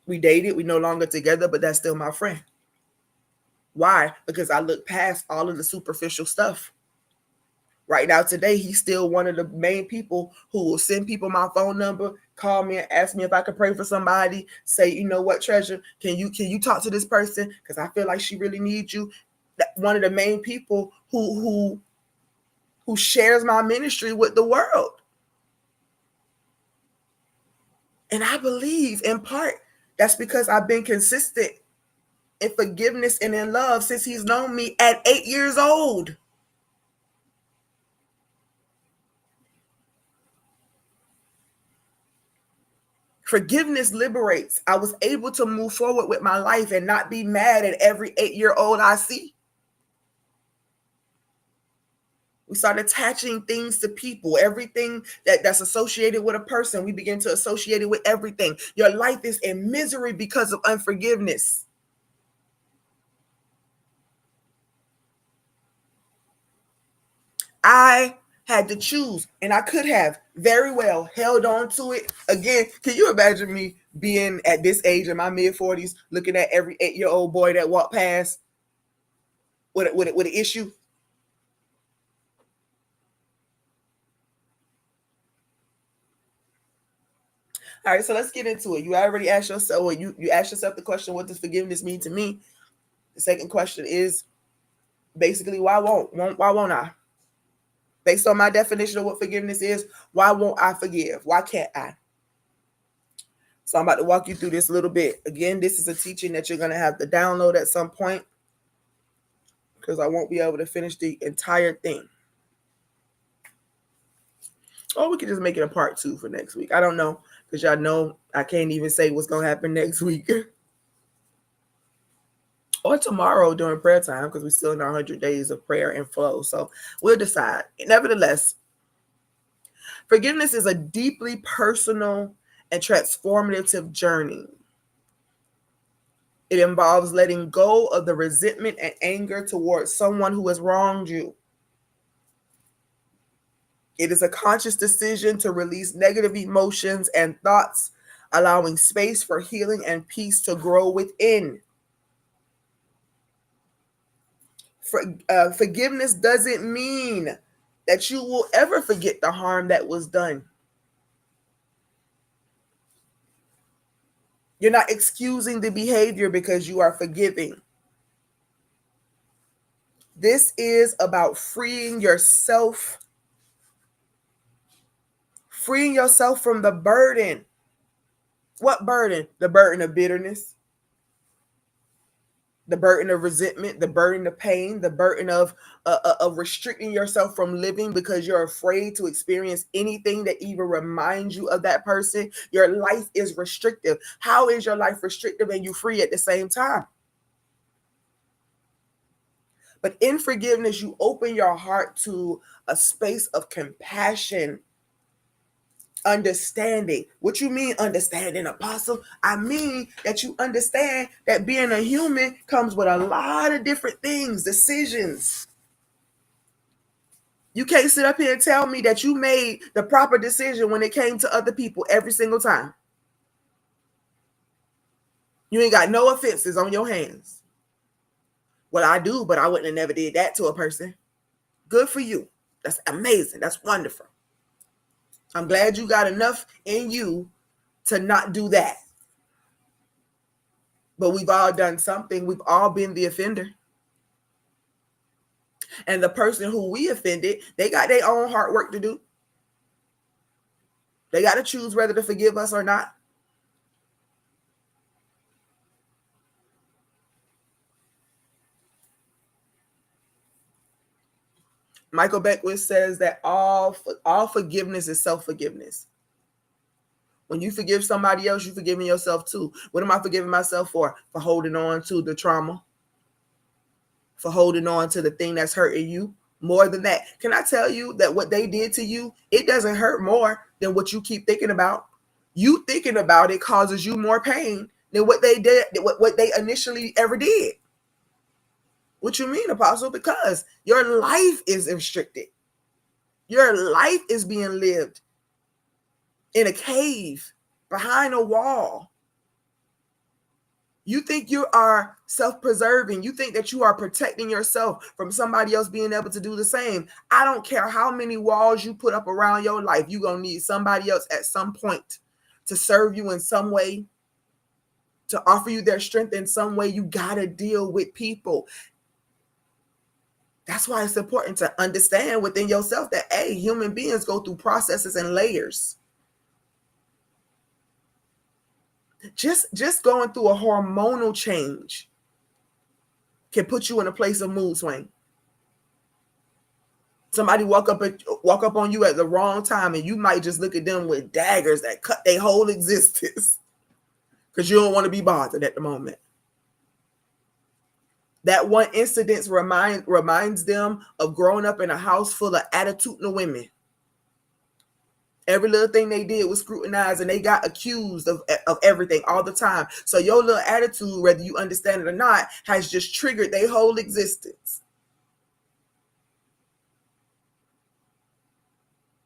We dated. We no longer together, but that's still my friend. Why? Because I look past all of the superficial stuff. Right now, today, he's still one of the main people who will send people my phone number, call me and ask me if I could pray for somebody, say, you know what, Treasure, can you talk to this person? Because I feel like she really needs you. One of the main people who shares my ministry with the world. And I believe in part that's because I've been consistent in forgiveness and in love since he's known me at 8 years old. Forgiveness liberates. I was able to move forward with my life and not be mad at every 8-year-old I see. We start attaching things to people. Everything that's associated with a person, we begin to associate it with everything. Your life is in misery because of unforgiveness. I had to choose, and I could have very well held on to it. Again, can you imagine me being at this age in my mid-40s, looking at every 8-year-old boy that walked past with an issue? All right, so let's get into it. You already asked yourself, or you asked yourself the question, what does forgiveness mean to me? The second question is basically, why won't I? Based on my definition of what forgiveness is, why won't I forgive? Why can't I? So I'm about to walk you through this a little bit. Again, this is a teaching that you're going to have to download at some point because I won't be able to finish the entire thing. Or we could just make it a part 2 for next week. I don't know because y'all know I can't even say what's going to happen next week. Or tomorrow during prayer time because we're still in our 100 days of prayer and flow. So we'll decide. Nevertheless, forgiveness is a deeply personal and transformative journey. It involves letting go of the resentment and anger towards someone who has wronged you. It is a conscious decision to release negative emotions and thoughts, allowing space for healing and peace to grow within. Forgiveness doesn't mean that you will ever forget the harm that was done. You're not excusing the behavior because you are forgiving. This is about freeing yourself from the burden. What burden? The burden of bitterness, the burden of resentment, the burden of pain, the burden of restricting yourself from living because you're afraid to experience anything that even reminds you of that person. Your life is restrictive. How is your life restrictive and you free at the same time? But in forgiveness, you open your heart to a space of compassion, understanding. What you mean understanding, Apostle? I mean that you understand that being a human comes with a lot of different things, decisions. You can't sit up here and tell me that you made the proper decision when it came to other people every single time. You ain't got no offenses on your hands. Well, I do, but I wouldn't have never did that to a person. Good for you. That's amazing. That's wonderful. I'm glad you got enough in you to not do that. But we've all done something. We've all been the offender. And the person who we offended, they got their own hard work to do. They got to choose whether to forgive us or not. Michael Beckwith says that all forgiveness is self-forgiveness. When you forgive somebody else, you're forgiving yourself too. What am I forgiving myself for? For holding on to the trauma, for holding on to the thing that's hurting you. More than that, can I tell you that what they did to you, it doesn't hurt more than what you keep thinking about. You thinking about it causes you more pain than what they did, what they initially ever did. What you mean, Apostle? Because your life is restricted. Your life is being lived in a cave, behind a wall. You think you are self-preserving. You think that you are protecting yourself from somebody else being able to do the same. I don't care how many walls you put up around your life. You're going to need somebody else at some point to serve you in some way, to offer you their strength in some way. You got to deal with people. That's why it's important to understand within yourself that, hey, human beings go through processes and layers. Just going through a hormonal change can put you in a place of mood swing. Somebody walk up on you at the wrong time, and you might just look at them with daggers that cut their whole existence because you don't want to be bothered at the moment. That one incident reminds them of growing up in a house full of attitudinal women. Every little thing they did was scrutinized, and they got accused of everything all the time. So your little attitude, whether you understand it or not, has just triggered their whole existence.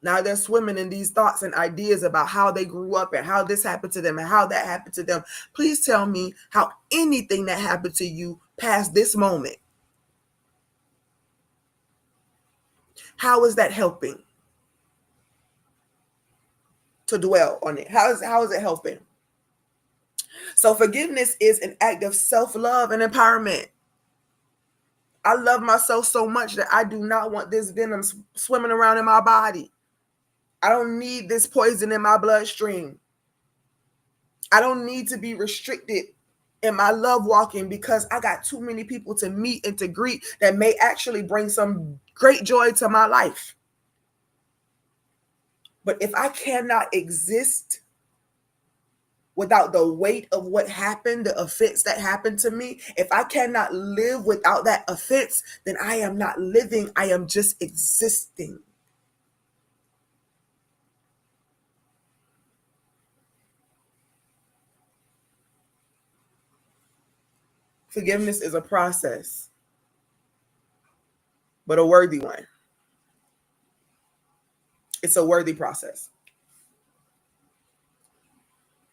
Now they're swimming in these thoughts and ideas about how they grew up and how this happened to them and how that happened to them. Please tell me how anything that happened to you past this moment, how is that helping to dwell on it? How is it helping? So forgiveness is an act of self-love and empowerment. I love myself so much that I do not want this venom swimming around in my body. I don't need this poison in my bloodstream. I don't need to be restricted in my love walking because I got too many people to meet and to greet that may actually bring some great joy to my life. But if I cannot exist without the weight of what happened, the offense that happened to me, if I cannot live without that offense, then I am not living. I am just existing. Forgiveness is a process, but a worthy one. It's a worthy process.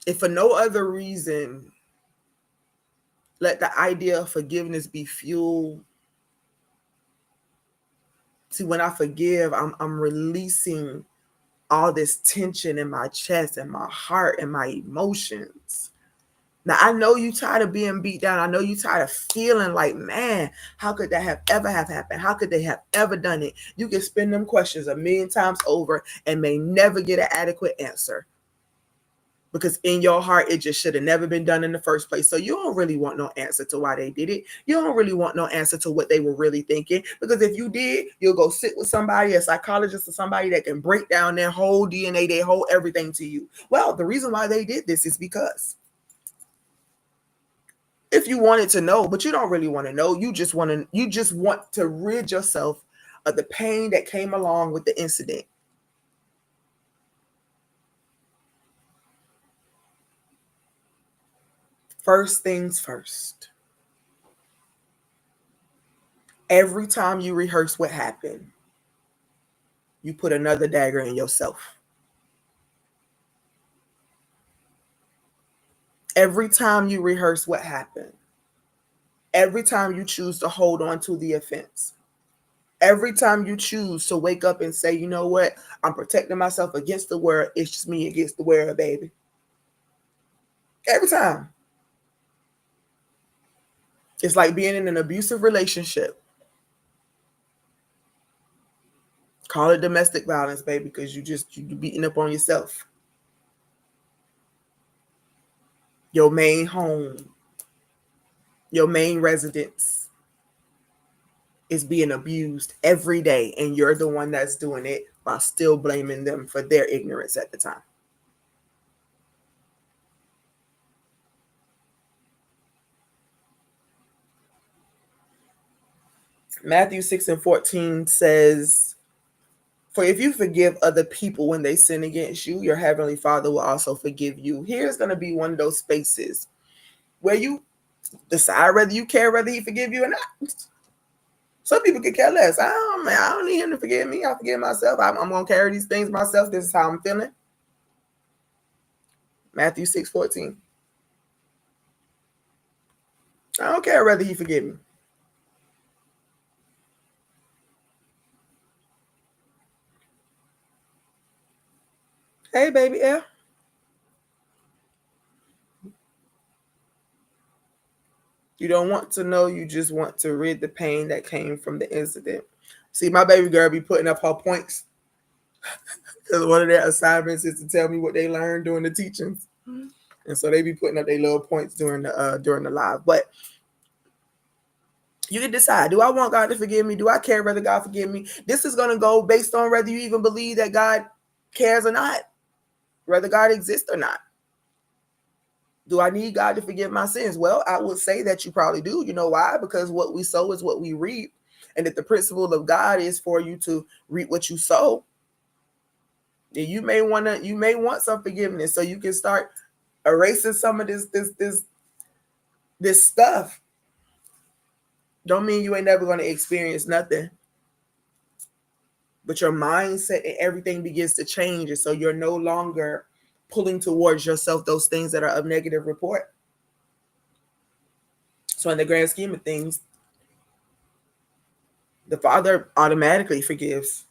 If for no other reason, let the idea of forgiveness be fuel. See, when I forgive, I'm releasing all this tension in my chest and my heart and my emotions. Now, I know you tired of being beat down. I know you tired of feeling like, man, how could that have ever have happened? How could they have ever done it? You can spin them questions a million times over and may never get an adequate answer. Because in your heart, it just should have never been done in the first place. So you don't really want no answer to why they did it. You don't really want no answer to what they were really thinking. Because if you did, you'll go sit with somebody, a psychologist or somebody that can break down their whole DNA, their whole everything to you. Well, the reason why they did this is because. If you wanted to know, but you don't really want to know, you just want to rid yourself of the pain that came along with the incident. First things first. Every time you rehearse what happened, you put another dagger in yourself. Every time you rehearse what happened, every time you choose to hold on to the offense, every time you choose to wake up and say, you know what, I'm protecting myself against the world, it's just me against the world, baby. Every time. It's like being in an abusive relationship. Call it domestic violence, baby, because you're beating up on yourself. Your main home, your main residence is being abused every day, and you're the one that's doing it while still blaming them for their ignorance at the time. Matthew 6:14 says, "For if you forgive other people when they sin against you, your heavenly Father will also forgive you." Here's going to be one of those spaces where you decide whether you care whether he forgive you or not. Some people could care less. I don't need him to forgive me. I forgive myself. I'm going to carry these things myself. This is how I'm feeling. Matthew 6:14. I don't care whether he forgive me. Hey, baby L. You don't want to know. You just want to rid the pain that came from the incident. See, my baby girl be putting up her points because one of their assignments is to tell me what they learned during the teachings, and so they be putting up their little points during the live. But you can decide: do I want God to forgive me? Do I care whether God forgive me? This is going to go based on whether you even believe that God cares or not, whether God exists or not. Do I need God to forgive my sins? Well, I would say that you probably do. You know why? Because what we sow is what we reap. And if the principle of God is for you to reap what you sow, then you may want some forgiveness so you can start erasing some of this stuff. Don't mean you ain't never going to experience nothing. But your mindset and everything begins to change. And so you're no longer pulling towards yourself those things that are of negative report. So in the grand scheme of things, the Father automatically forgives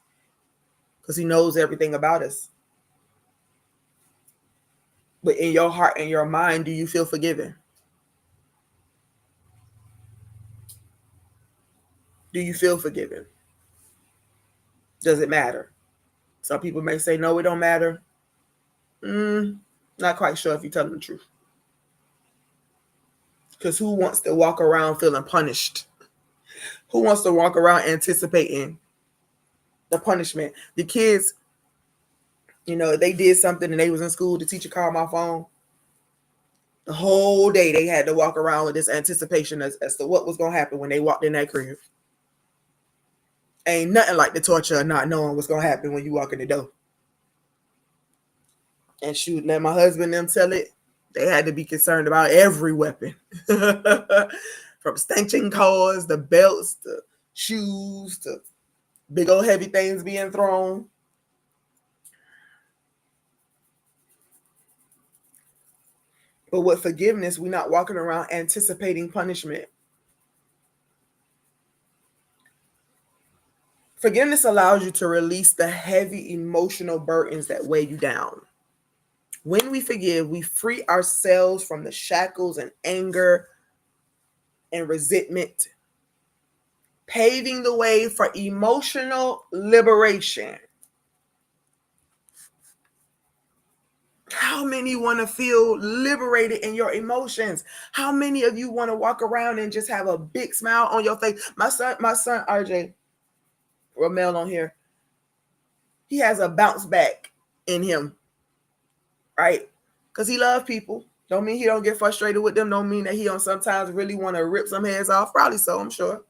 because he knows everything about us. But in your heart and your mind, do you feel forgiven? Do you feel forgiven? Does it matter? Some people may say, no, it don't matter. Not quite sure if you're telling the truth. Because who wants to walk around feeling punished? Who wants to walk around anticipating the punishment? The kids, they did something and they was in school, the teacher called my phone. The whole day they had to walk around with this anticipation as to what was going to happen when they walked in that crib. Ain't nothing like the torture of not knowing what's going to happen when you walk in the door. And shoot, let my husband them tell it. They had to be concerned about every weapon. From stanching cars, the belts, the shoes, to big old heavy things being thrown. But with forgiveness, we're not walking around anticipating punishment. Forgiveness allows you to release the heavy emotional burdens that weigh you down. When we forgive, we free ourselves from the shackles and anger and resentment, paving the way for emotional liberation. How many want to feel liberated in your emotions? How many of you want to walk around and just have a big smile on your face? My son RJ, Ramel on here, he has a bounce back in him, right? Because he loves people. Don't mean he don't get frustrated with them. Don't mean that he don't sometimes really want to rip some heads off. Probably so, I'm sure.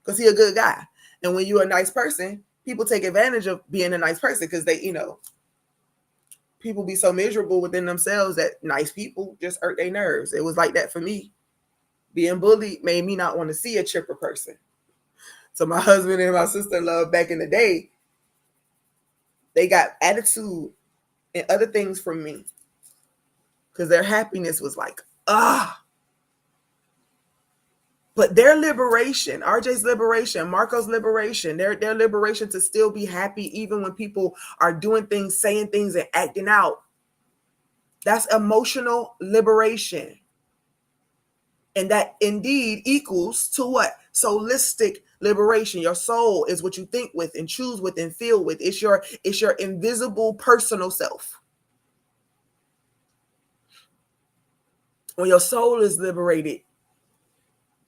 Because he a good guy. And when you're a nice person, people take advantage of being a nice person because they, people be so miserable within themselves that nice people just hurt their nerves. It was like that for me. Being bullied made me not want to see a chipper person. So my husband and my sister-in-law back in the day, they got attitude and other things from me because their happiness was like, But their liberation, RJ's liberation, Marco's liberation, their liberation to still be happy even when people are doing things, saying things, and acting out. That's emotional liberation. And that indeed equals to what? Soulistic liberation. Your soul is what you think with and choose with and feel with. It's your invisible personal self. When your soul is liberated,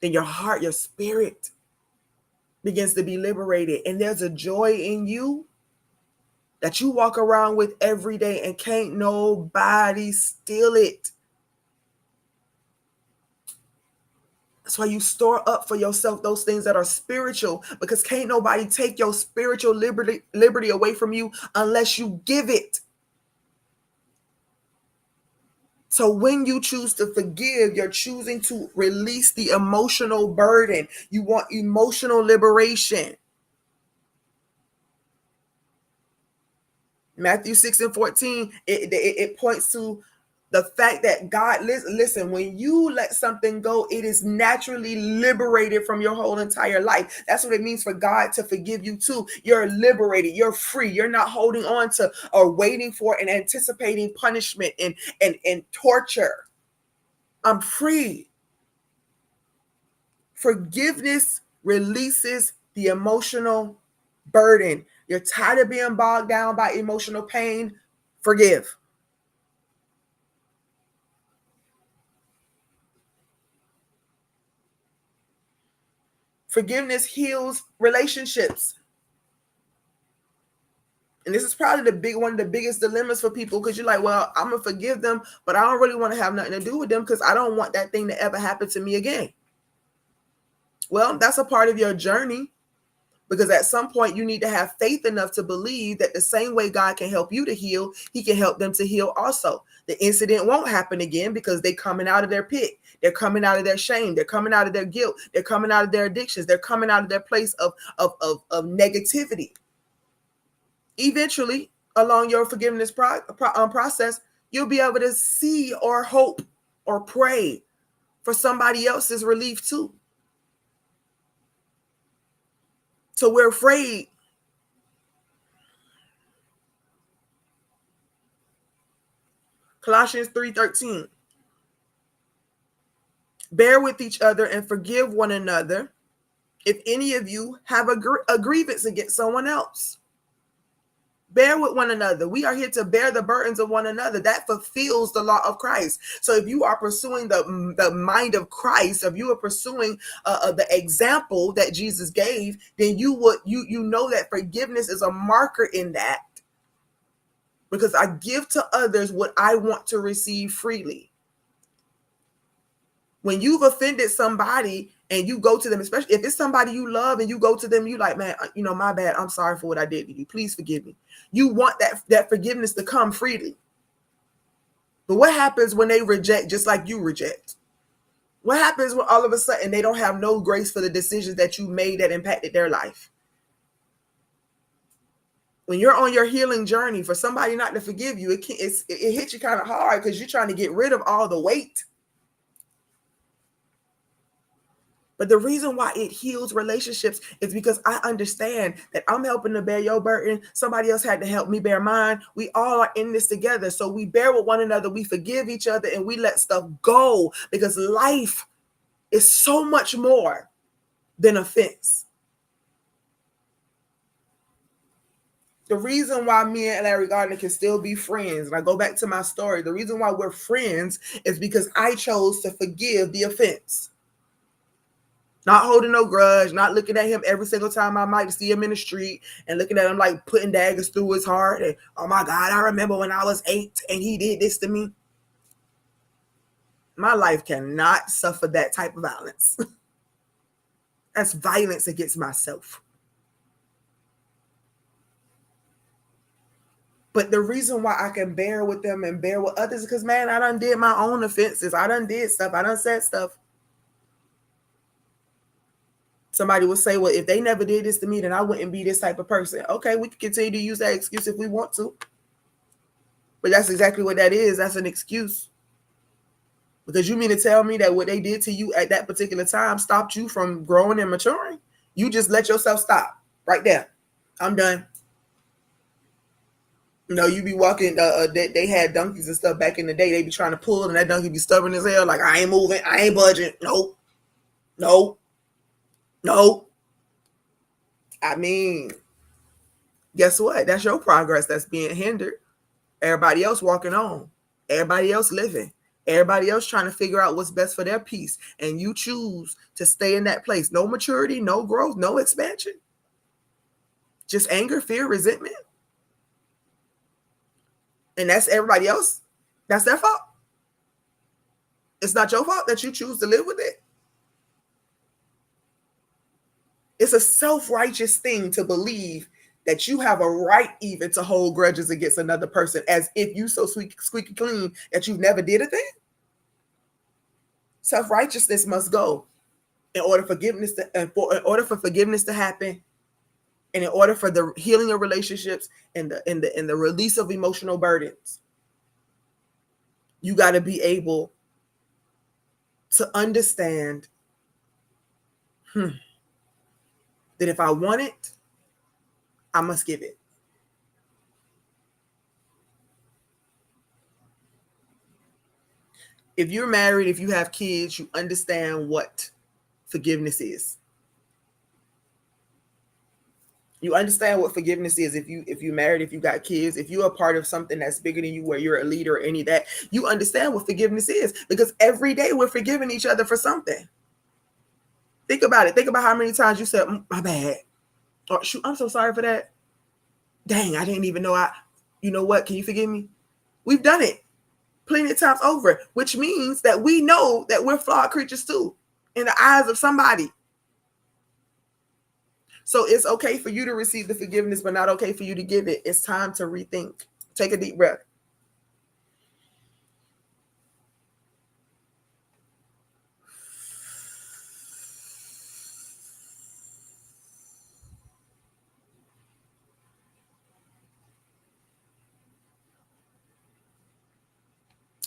then your heart, your spirit begins to be liberated. And there's a joy in you that you walk around with every day and can't nobody steal it. That's why you store up for yourself those things that are spiritual, because can't nobody take your spiritual liberty away from you unless you give it. So when you choose to forgive, you're choosing to release the emotional burden. You want emotional liberation. Matthew 6:14, it points to the fact that God, listen, when you let something go, it is naturally liberated from your whole entire life. That's what it means for God to forgive you too. You're liberated. You're free. You're not holding on to or waiting for and anticipating punishment and torture. I'm free. Forgiveness releases the emotional burden. You're tired of being bogged down by emotional pain. Forgive. Forgiveness heals relationships. And this is probably one of the biggest dilemmas for people, because you're like, well, I'm going to forgive them, but I don't really want to have nothing to do with them because I don't want that thing to ever happen to me again. Well, that's a part of your journey, because at some point you need to have faith enough to believe that the same way God can help you to heal, he can help them to heal also. The incident won't happen again because they're coming out of their pit. They're coming out of their shame. They're coming out of their guilt. They're coming out of their addictions. They're coming out of their place of negativity. Eventually, along your forgiveness process, you'll be able to see or hope or pray for somebody else's relief too. So we're afraid. Colossians 3:13. Bear with each other and forgive one another if any of you have a grievance against someone else. Bear with one another. We are here to bear the burdens of one another. That fulfills the law of Christ. So if you are pursuing the mind of Christ, if you are pursuing the example that Jesus gave, then you know that forgiveness is a marker in that, because I give to others what I want to receive freely. When you've offended somebody and you go to them, especially if it's somebody you love and you go to them, you like, man, my bad. I'm sorry for what I did to you. Please forgive me. You want that forgiveness to come freely. But what happens when they reject just like you reject? What happens when all of a sudden they don't have no grace for the decisions that you made that impacted their life? When you're on your healing journey, for somebody not to forgive you, it hits you kind of hard because you're trying to get rid of all the weight. But the reason why it heals relationships is because I understand that I'm helping to bear your burden. Somebody else had to help me bear mine. We all are in this together. So we bear with one another. We forgive each other and we let stuff go, because life is so much more than offense. The reason why me and Larry Gardner can still be friends, and I go back to my story, the reason why we're friends is because I chose to forgive the offense. Not holding no grudge, not looking at him every single time I might see him in the street and looking at him like putting daggers through his heart. And, oh my God, I remember when I was 8 and he did this to me. My life cannot suffer that type of violence. That's violence against myself. But the reason why I can bear with them and bear with others is because, man, I done did my own offenses. I done did stuff. I done said stuff. Somebody will say, well, if they never did this to me, then I wouldn't be this type of person. Okay, we can continue to use that excuse if we want to. But that's exactly what that is. That's an excuse. Because you mean to tell me that what they did to you at that particular time stopped you from growing and maturing? You just let yourself stop right there. I'm done. No, you be walking. They had donkeys and stuff back in the day. They be trying to pull, and that donkey be stubborn as hell. Like, I ain't moving, I ain't budging. Nope, nope, nope. I mean, guess what? That's your progress that's being hindered. Everybody else walking on. Everybody else living. Everybody else trying to figure out what's best for their peace, and you choose to stay in that place. No maturity, no growth, no expansion. Just anger, fear, resentment, and that's everybody else. That's their fault. It's not your fault that you choose to live with it. It's a self-righteous thing to believe that you have a right even to hold grudges against another person, as if you so squeaky clean that you've never did a thing. Self-righteousness must go in order for forgiveness to happen, and in order for the healing of relationships and the release of emotional burdens. You got to be able to understand that if I want it, I must give it. If you're married, if you have kids, you understand what forgiveness is. You understand what forgiveness is. If you married, if you got kids, if you're a part of something that's bigger than you, where you're a leader or any of that, you understand what forgiveness is, because every day we're forgiving each other for something. Think about it. Think about how many times you said, my bad. Or, shoot, I'm so sorry for that. Dang, I didn't even know you know what? Can you forgive me? We've done it plenty of times over, which means that we know that we're flawed creatures too, in the eyes of somebody. So it's okay for you to receive the forgiveness, but not okay for you to give it. It's time to rethink. Take a deep breath.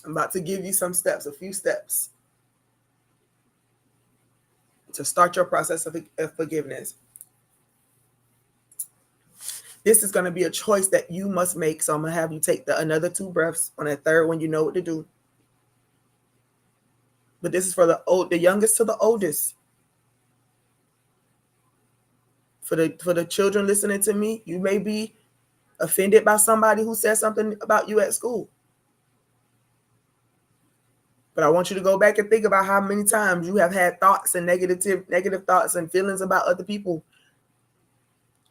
I'm about to give you some steps, a few steps to start your process of forgiveness. This is going to be a choice that you must make. So I'm going to have you take another 2 breaths. On that third one, you know what to do. But this is for the youngest to the oldest. For the children listening to me, you may be offended by somebody who said something about you at school. But I want you to go back and think about how many times you have had thoughts and negative thoughts and feelings about other people.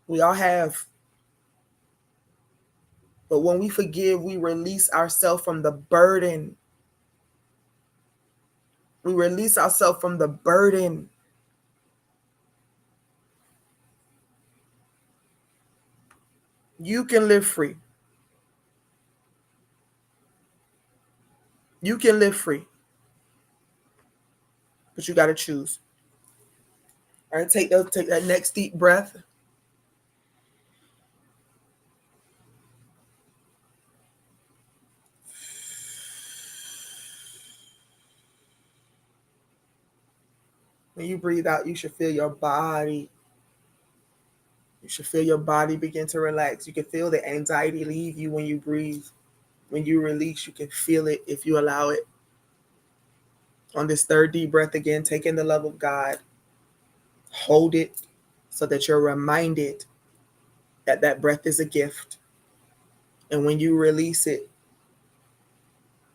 We all have. But when we forgive, we release ourselves from the burden. We release ourselves from the burden. You can live free. You can live free. But you got to choose. All right, take that next deep breath. When you breathe out, you should feel your body. You should feel your body begin to relax. You can feel the anxiety leave you when you breathe. When you release, you can feel it if you allow it. On this third deep breath again, take in the love of God. Hold it so that you're reminded that that breath is a gift. And when you release it,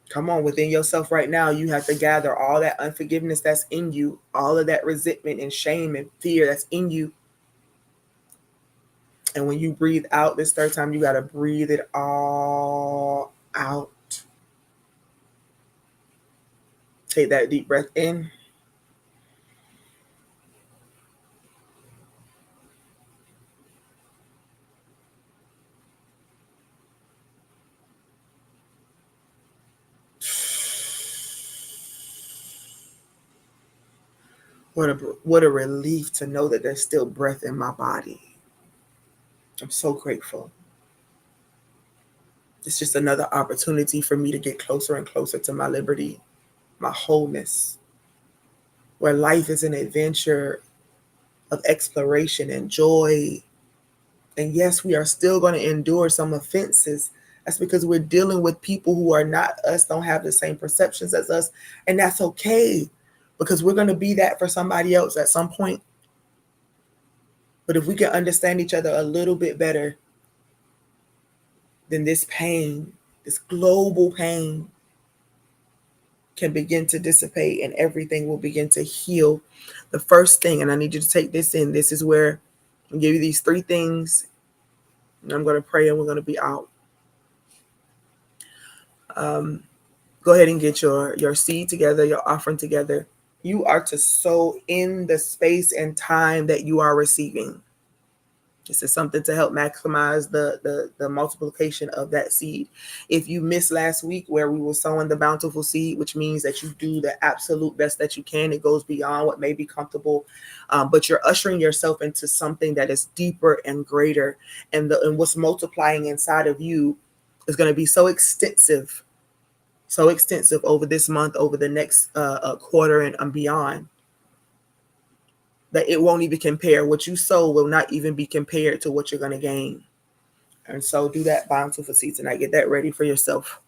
come on, within yourself right now, you have to gather all that unforgiveness that's in you, all of that resentment and shame and fear that's in you. And when you breathe out this third time, you got to breathe it all out. Take that deep breath in. What a relief to know that there's still breath in my body. I'm so grateful. It's just another opportunity for me to get closer and closer to my liberty, my wholeness, where life is an adventure of exploration and joy. And yes, we are still going to endure some offenses, That's because we're dealing with people who are not us, don't have the same perceptions as us. And that's okay, because we're going to be that for somebody else at some point. But if we can understand each other a little bit better, then this pain, this global pain, can begin to dissipate and everything will begin to heal. The first thing, and I need you to take this in, this is where I give you these 3 things, and I'm going to pray and we're going to be out. Go ahead and get your seed together, your offering together. You are to sow in the space and time that you are receiving. This is something to help maximize the multiplication of that seed. If you missed last week where we were sowing the bountiful seed, which means that you do the absolute best that you can, it goes beyond what may be comfortable, but you're ushering yourself into something that is deeper and greater, and what's multiplying inside of you is going to be so extensive over this month, over the next quarter and beyond, that it won't even compare. What you sow will not even be compared to what you're going to gain. And so do that bountiful seed tonight. Get that ready for yourself.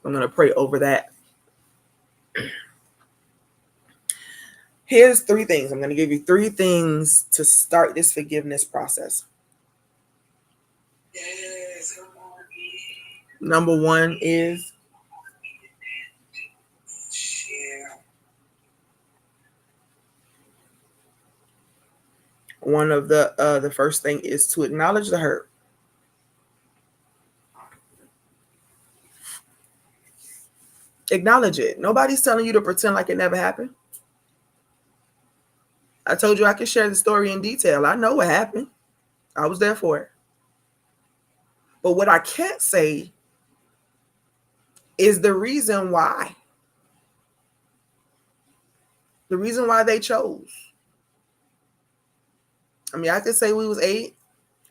I'm going to pray over that. Here's 3 things. I'm going to give you 3 things to start this forgiveness process. Number 1 is one of the first thing is to acknowledge the hurt. Acknowledge it. Nobody's telling you to pretend like it never happened. I told you I could share the story in detail. I know what happened. I was there for it. But what I can't say is the reason why. The reason why they chose. I mean, I could say we was 8.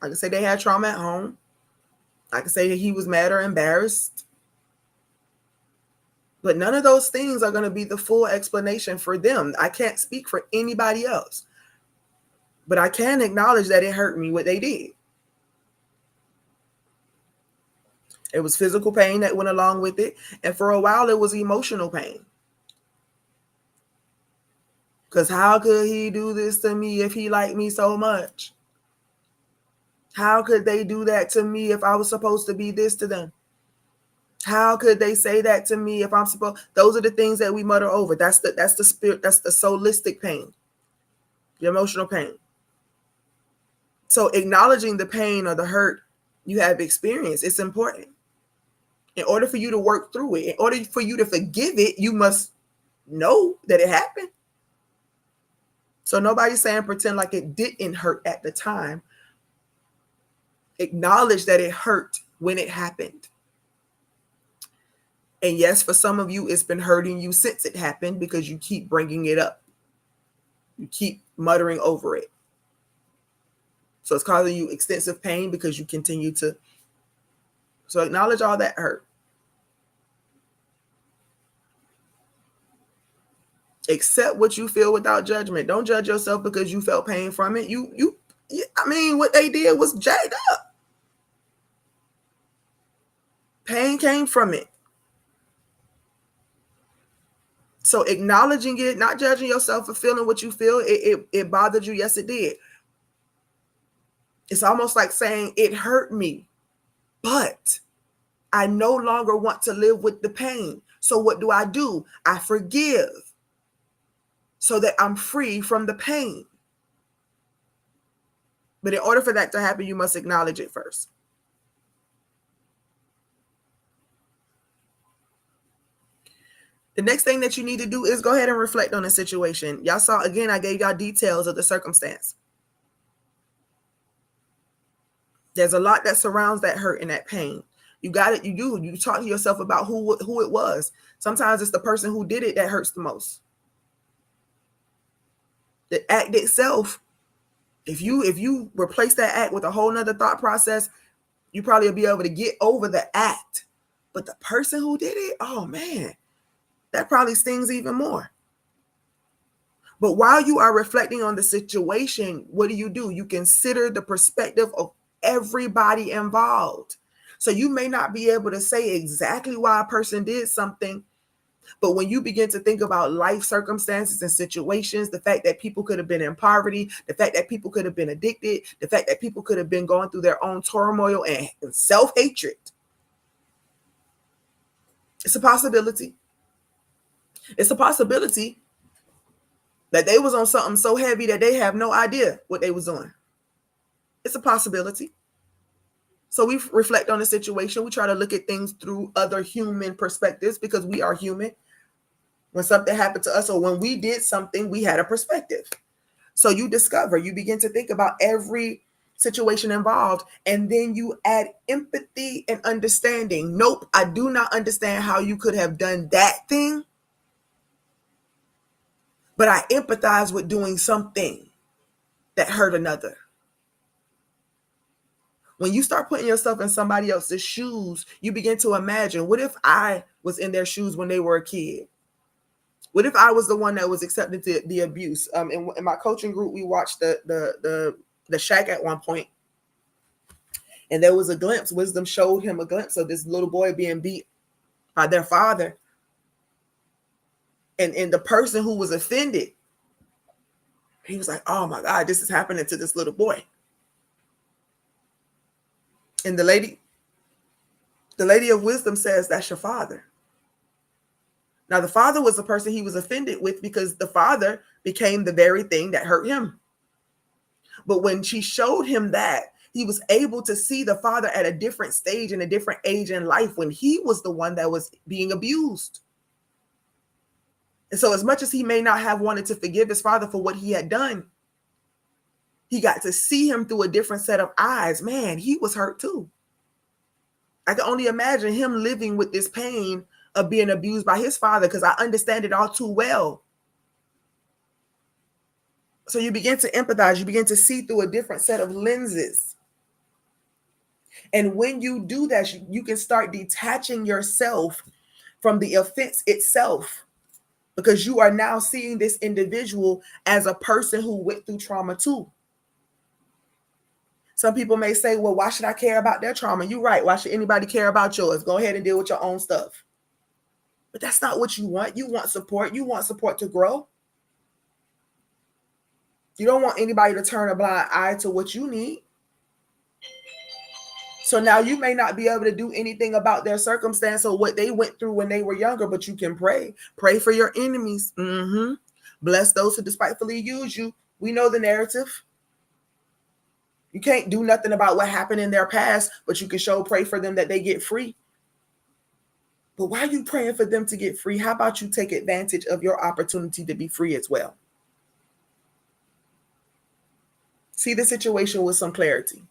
I could say they had trauma at home. I could say he was mad or embarrassed. But none of those things are going to be the full explanation for them. I can't speak for anybody else. But I can acknowledge that it hurt me what they did. It was physical pain that went along with it. And for a while, it was emotional pain. Because how could he do this to me if he liked me so much? How could they do that to me if I was supposed to be this to them? How could they say that to me if I'm supposed? Those are the things that we mutter over. That's the spirit. That's the soulistic pain, the emotional pain. So acknowledging the pain or the hurt you have experienced, it's important. In order for you to work through it, in order for you to forgive it, you must know that it happened. So nobody's saying pretend like it didn't hurt at the time. Acknowledge that it hurt when it happened. And yes, for some of you, it's been hurting you since it happened because you keep bringing it up. You keep muttering over it. So it's causing you extensive pain because you continue to. So acknowledge all that hurt. Accept what you feel without judgment. Don't judge yourself because you felt pain from it. I mean, what they did was jacked up. Pain came from it. So acknowledging it, not judging yourself for feeling what you feel, it bothered you. Yes, it did. It's almost like saying it hurt me, but I no longer want to live with the pain. So what do? I forgive so that I'm free from the pain. But in order for that to happen, you must acknowledge it first. The next thing that you need to do is go ahead and reflect on the situation. Y'all saw, again, I gave y'all details of the circumstance. There's a lot that surrounds that hurt and that pain. You got it. You talk to yourself about who it was. Sometimes it's the person who did it that hurts the most. The act itself, if you replace that act with a whole nother thought process, you probably will be able to get over the act. But the person who did it, oh man, that probably stings even more. But while you are reflecting on the situation, what do? You consider the perspective of everybody involved. So you may not be able to say exactly why a person did something, but when you begin to think about life circumstances and situations, the fact that people could have been in poverty, the fact that people could have been addicted, the fact that people could have been going through their own turmoil and self-hatred, it's a possibility. It's a possibility that they was on something so heavy that they have no idea what they was on. It's a possibility. So we reflect on the situation. We try to look at things through other human perspectives because we are human. When something happened to us or when we did something, we had a perspective. So you begin to think about every situation involved, and then you add empathy and understanding. Nope, I do not understand how you could have done that thing, but I empathize with doing something that hurt another. When you start putting yourself in somebody else's shoes, you begin to imagine, what if I was in their shoes when they were a kid? What if I was the one that was accepting the abuse? In my coaching group, we watched the Shack at one point, and there was a glimpse. Wisdom showed him a glimpse of this little boy being beat by their father, and the person who was offended, he was like, "Oh my God, this is happening to this little boy." And the lady of wisdom says, "That's your father." Now, the father was the person he was offended with because the father became the very thing that hurt him. But when she showed him that, he was able to see the father at a different stage and a different age in life when he was the one that was being abused. And so as much as he may not have wanted to forgive his father for what he had done, he got to see him through a different set of eyes. Man, he was hurt too. I can only imagine him living with this pain of being abused by his father, because I understand it all too well. So you begin to empathize, you begin to see through a different set of lenses. And when you do that, you can start detaching yourself from the offense itself, because you are now seeing this individual as a person who went through trauma too. Some people may say, well, why should I care about their trauma? You're right. Why should anybody care about yours? Go ahead and deal with your own stuff. But that's not what you want. You want support. You want support to grow. You don't want anybody to turn a blind eye to what you need. So now you may not be able to do anything about their circumstance or what they went through when they were younger, but you can pray. Pray for your enemies. Bless those who despitefully use you. We know the narrative. You can't do nothing about what happened in their past, but you can pray for them that they get free. But why are you praying for them to get free? How about you take advantage of your opportunity to be free as well? See the situation with some clarity.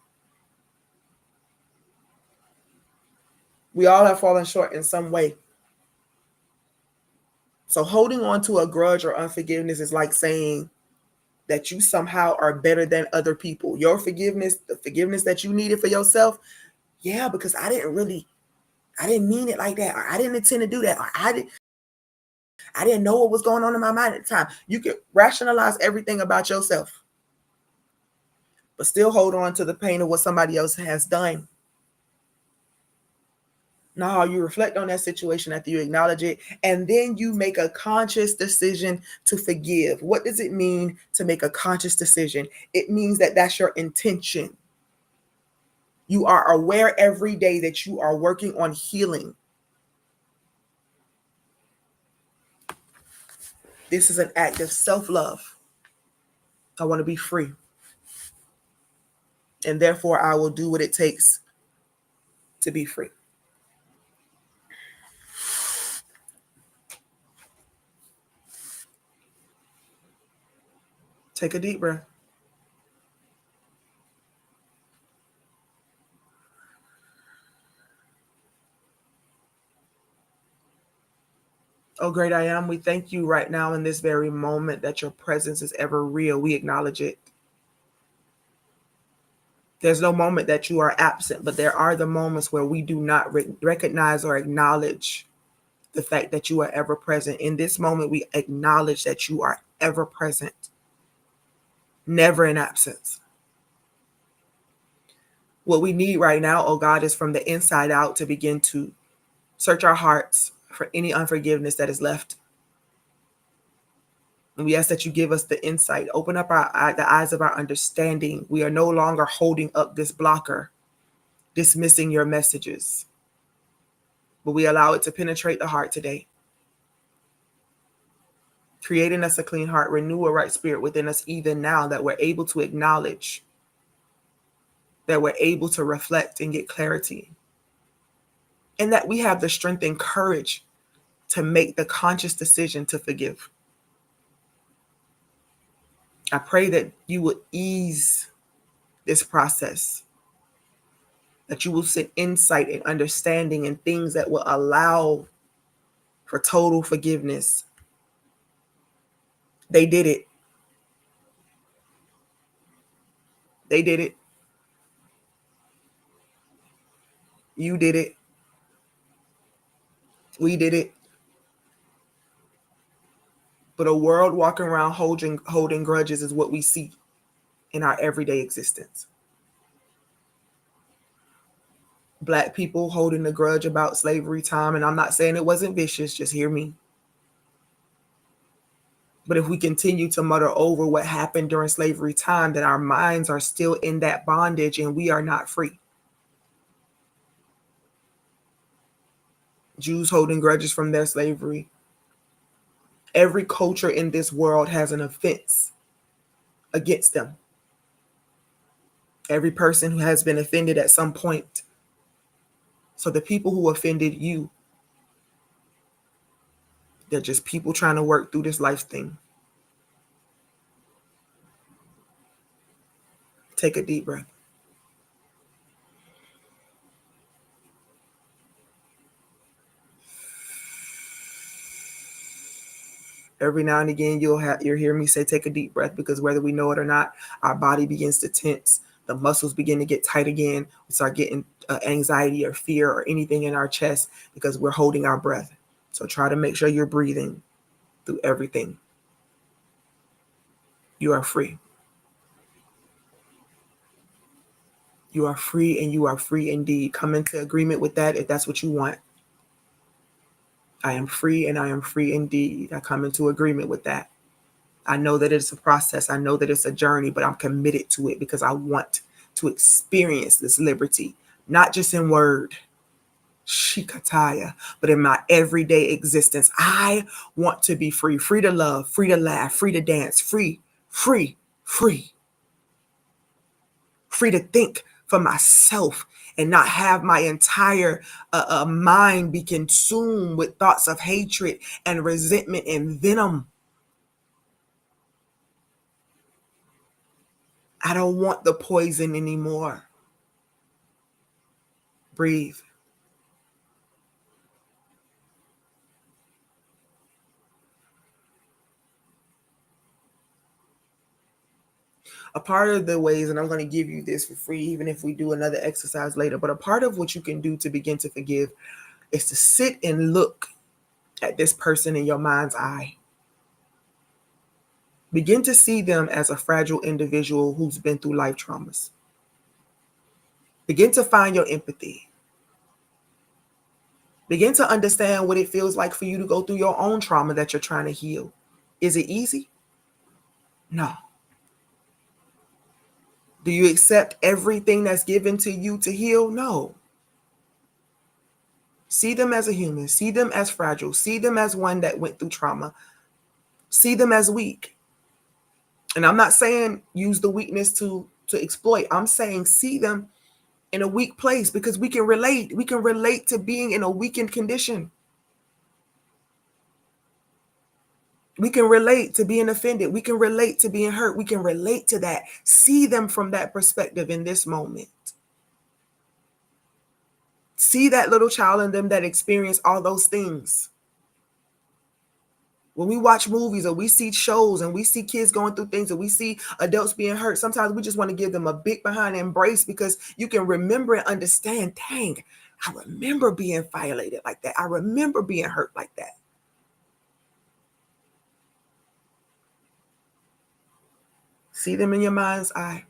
We all have fallen short in some way. So holding on to a grudge or unforgiveness is like saying that you somehow are better than other people. Your forgiveness, the forgiveness that you needed for yourself, yeah, because I didn't mean it like that, or I didn't intend to do that, or I didn't know what was going on in my mind at the time. You can rationalize everything about yourself, but still hold on to the pain of what somebody else has done. No, you reflect on that situation after you acknowledge it, and then you make a conscious decision to forgive. What does it mean to make a conscious decision? It means that that's your intention. You are aware every day that you are working on healing. This is an act of self-love. I want to be free. And therefore, I will do what it takes to be free. Take a deep breath. Oh, great I am. We thank you right now in this very moment that your presence is ever real. We acknowledge it. There's no moment that you are absent, but there are the moments where we do not recognize or acknowledge the fact that you are ever present. In this moment, we acknowledge that you are ever present, never in absence. What we need right now, oh God, is from the inside out to begin to search our hearts for any unforgiveness that is left. And we ask that you give us the insight, open up the eyes of our understanding. We are no longer holding up this blocker, dismissing your messages, but we allow it to penetrate the heart today. Creating us a clean heart, renew a right spirit within us even now, that we're able to acknowledge, that we're able to reflect and get clarity, and that we have the strength and courage to make the conscious decision to forgive. I pray that you would ease this process, that you will send insight and understanding and things that will allow for total forgiveness. They did it. They did it. You did it. We did it. But a world walking around holding grudges is what we see in our everyday existence. Black people holding a grudge about slavery time, and I'm not saying it wasn't vicious, just hear me. But if we continue to mutter over what happened during slavery time, then our minds are still in that bondage and we are not free. Jews holding grudges from their slavery. Every culture in this world has an offense against them. Every person who has been offended at some point. So the people who offended you, they're just people trying to work through this life thing. Take a deep breath. Every now and again, you'll hear me say, take a deep breath, because whether we know it or not, our body begins to tense. The muscles begin to get tight again. We start getting anxiety or fear or anything in our chest because we're holding our breath. So try to make sure you're breathing through everything. You are free. You are free, and you are free indeed. Come into agreement with that if that's what you want. I am free, and I am free indeed. I come into agreement with that. I know that it's a process. I know that it's a journey, but I'm committed to it because I want to experience this liberty, not just in word, shikataya, but in my everyday existence. I want to be free, free to love, free to laugh, free to dance, free, free, free, free to think for myself and not have my entire mind be consumed with thoughts of hatred and resentment and venom. I don't want the poison anymore. Breathe. A part of the ways, and I'm going to give you this for free, even if we do another exercise later, but a part of what you can do to begin to forgive is to sit and look at this person in your mind's eye. Begin to see them as a fragile individual who's been through life traumas. Begin to find your empathy. Begin to understand what it feels like for you to go through your own trauma that you're trying to heal. Is it easy? No. Do you accept everything that's given to you to heal? No. See them as a human. See them as fragile. See them as one that went through trauma. See them as weak. And I'm not saying use the weakness to exploit. I'm saying see them in a weak place, because we can relate. We can relate to being in a weakened condition. We can relate to being offended. We can relate to being hurt. We can relate to that. See them from that perspective in this moment. See that little child in them that experienced all those things. When we watch movies or we see shows and we see kids going through things, or we see adults being hurt, sometimes we just want to give them a big behind embrace, because you can remember and understand, dang, I remember being violated like that. I remember being hurt like that. See them in your mind's eye.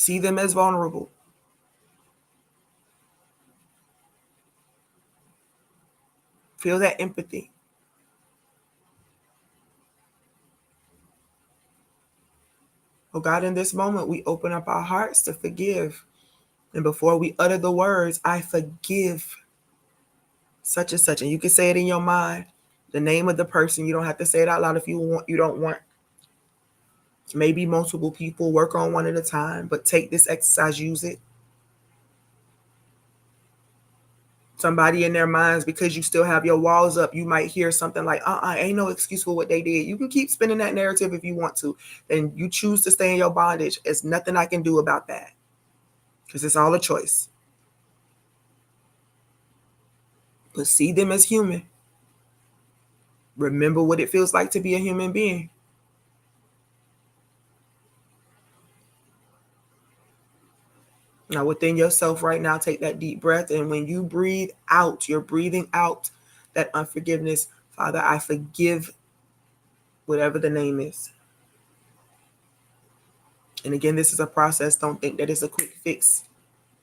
See them as vulnerable. Feel that empathy. Oh God, in this moment, we open up our hearts to forgive. And before we utter the words, I forgive such and such. And you can say it in your mind, the name of the person. You don't have to say it out loud if you don't want. Maybe multiple people, work on one at a time, but take this exercise, use it. Somebody in their minds, because you still have your walls up, you might hear something like, ain't no excuse for what they did. You can keep spinning that narrative if you want to. And you choose to stay in your bondage. There's nothing I can do about that. Because it's all a choice. But see them as human. Remember what it feels like to be a human being. Now, within yourself right now, take that deep breath. And when you breathe out, you're breathing out that unforgiveness. Father, I forgive whatever the name is. And again, this is a process. Don't think that it's a quick fix,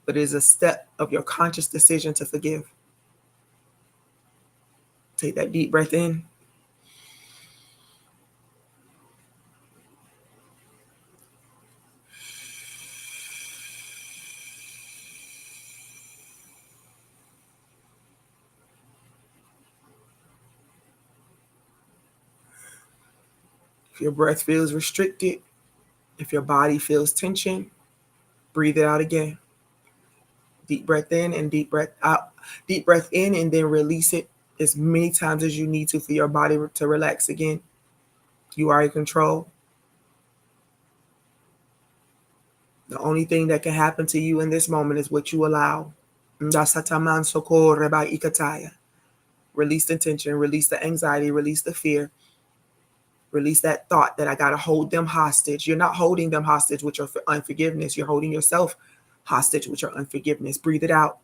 but it is a step of your conscious decision to forgive. Take that deep breath in. If your breath feels restricted, if your body feels tension, breathe it out again. Deep breath in and deep breath out. Deep breath in and then release it as many times as you need to for your body to relax again. You are in control. The only thing that can happen to you in this moment is what you allow. Release the tension, release the anxiety, release the fear. Release that thought that I got to hold them hostage. You're not holding them hostage with your unforgiveness. You're holding yourself hostage with your unforgiveness. Breathe it out.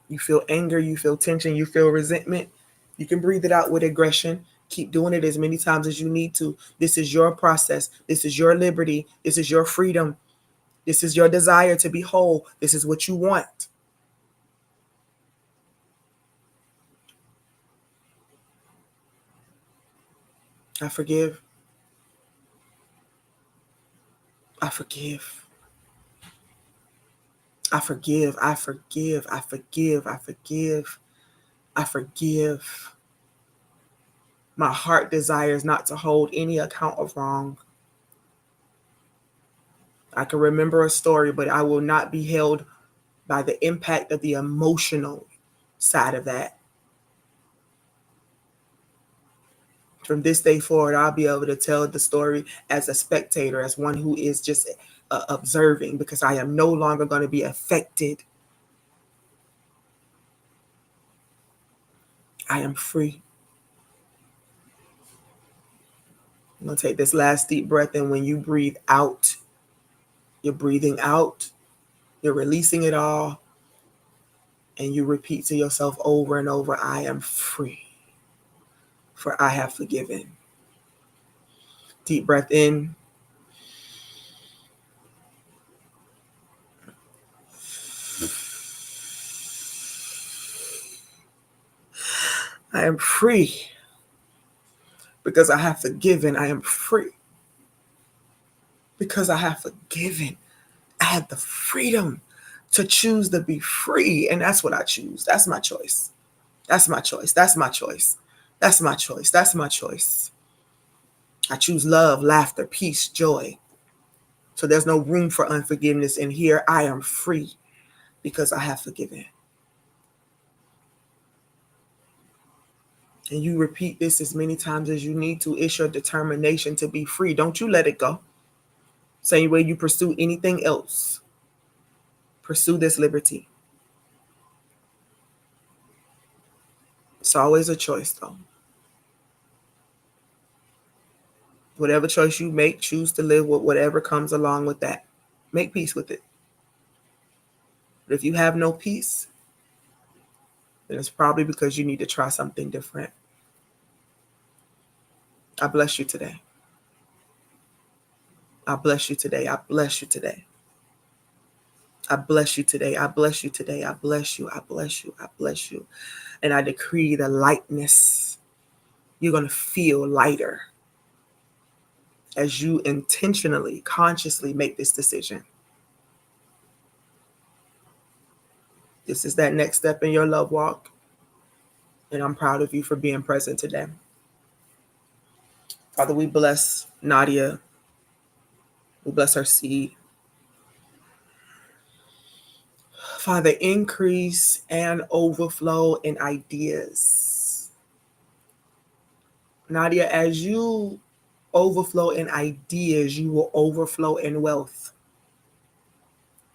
You feel anger, you feel tension, you feel resentment. You can breathe it out with aggression. Keep doing it as many times as you need to. This is your process. This is your liberty. This is your freedom. This is your desire to be whole. This is what you want. I forgive. I forgive. I forgive. I forgive. I forgive. I forgive. I forgive. My heart desires not to hold any account of wrong. I can remember a story, but I will not be held by the impact of the emotional side of that. From this day forward, I'll be able to tell the story as a spectator, as one who is just observing, because I am no longer going to be affected. I am free. I'm going to take this last deep breath, and when you breathe out, you're breathing out, you're releasing it all, and you repeat to yourself over and over, I am free, for I have forgiven. Deep breath in. I am free because I have forgiven. I am free because I have forgiven. I have the freedom to choose to be free. And that's what I choose. That's my choice. That's my choice. That's my choice. That's my choice. That's my choice. I choose love, laughter, peace, joy. So there's no room for unforgiveness. And here I am free because I have forgiven. And you repeat this as many times as you need to. It's your determination to be free. Don't you let it go. Same way you pursue anything else. Pursue this liberty. It's always a choice, though. Whatever choice you make, choose to live with whatever comes along with that. Make peace with it. But if you have no peace, And it's probably because you need to try something different. I bless you today. I bless you today. I bless you today. I bless you today. I bless you today. I bless you. I bless you. I bless you. And I decree the lightness. You're going to feel lighter as you intentionally, consciously make this decision. This is that next step in your love walk. And I'm proud of you for being present today. Father, we bless Nadia. We bless her seed. Father, increase and overflow in ideas. Nadia, as you overflow in ideas, you will overflow in wealth.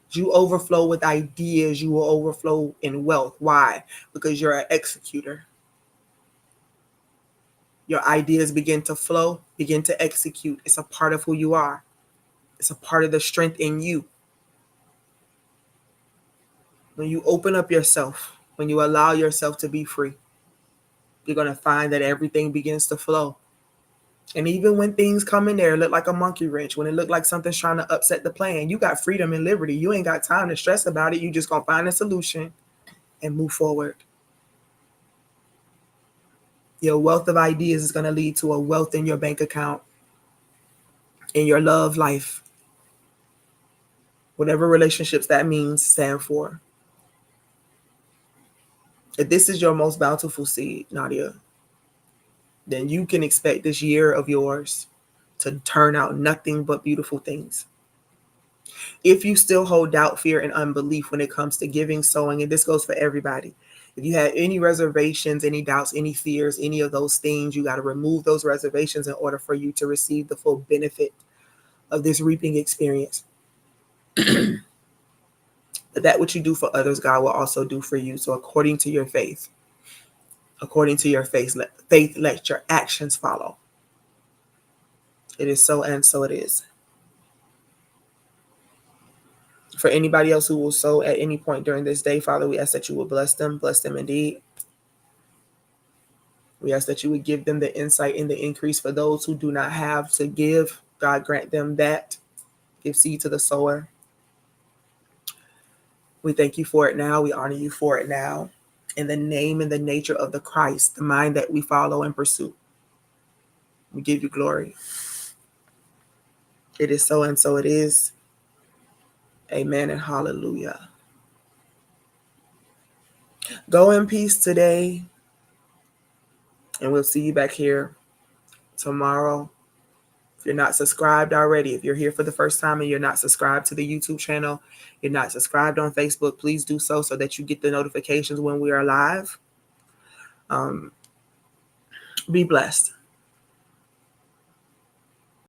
As you overflow with ideas, you will overflow in wealth. Why? Because you're an executor. Your ideas begin to flow, begin to execute. It's a part of who you are. It's a part of the strength in you. When you open up yourself, when you allow yourself to be free, you're going to find that everything begins to flow. And even when things come in there, look like a monkey wrench, when it look like something's trying to upset the plan, you got freedom and liberty. You ain't got time to stress about it. You just going to find a solution and move forward. Your wealth of ideas is going to lead to a wealth in your bank account, in your love life, whatever relationships that means stand for. If this is your most bountiful seed, Nadia, then you can expect this year of yours to turn out nothing but beautiful things. If you still hold doubt, fear, and unbelief when it comes to giving, sowing, and this goes for everybody. If you have any reservations, any doubts, any fears, any of those things, you got to remove those reservations in order for you to receive the full benefit of this reaping experience. But that what you do for others, God will also do for you. So according to your faith, let your actions follow. It is so, and so it is. For anybody else who will sow at any point during this day, Father, we ask that you will bless them indeed. We ask that you would give them the insight and the increase for those who do not have to give. God, grant them that. Give seed to the sower. We thank you for it now. We honor you for it now. In the name and the nature of the Christ, the mind that we follow and pursue, we give you glory. It is so, and so it is. Amen and hallelujah. Go in peace today. And we'll see you back here tomorrow. If you're not subscribed already, if you're here for the first time and you're not subscribed to the YouTube channel, you're not subscribed on Facebook, please do so that you get the notifications when we are live. Be blessed.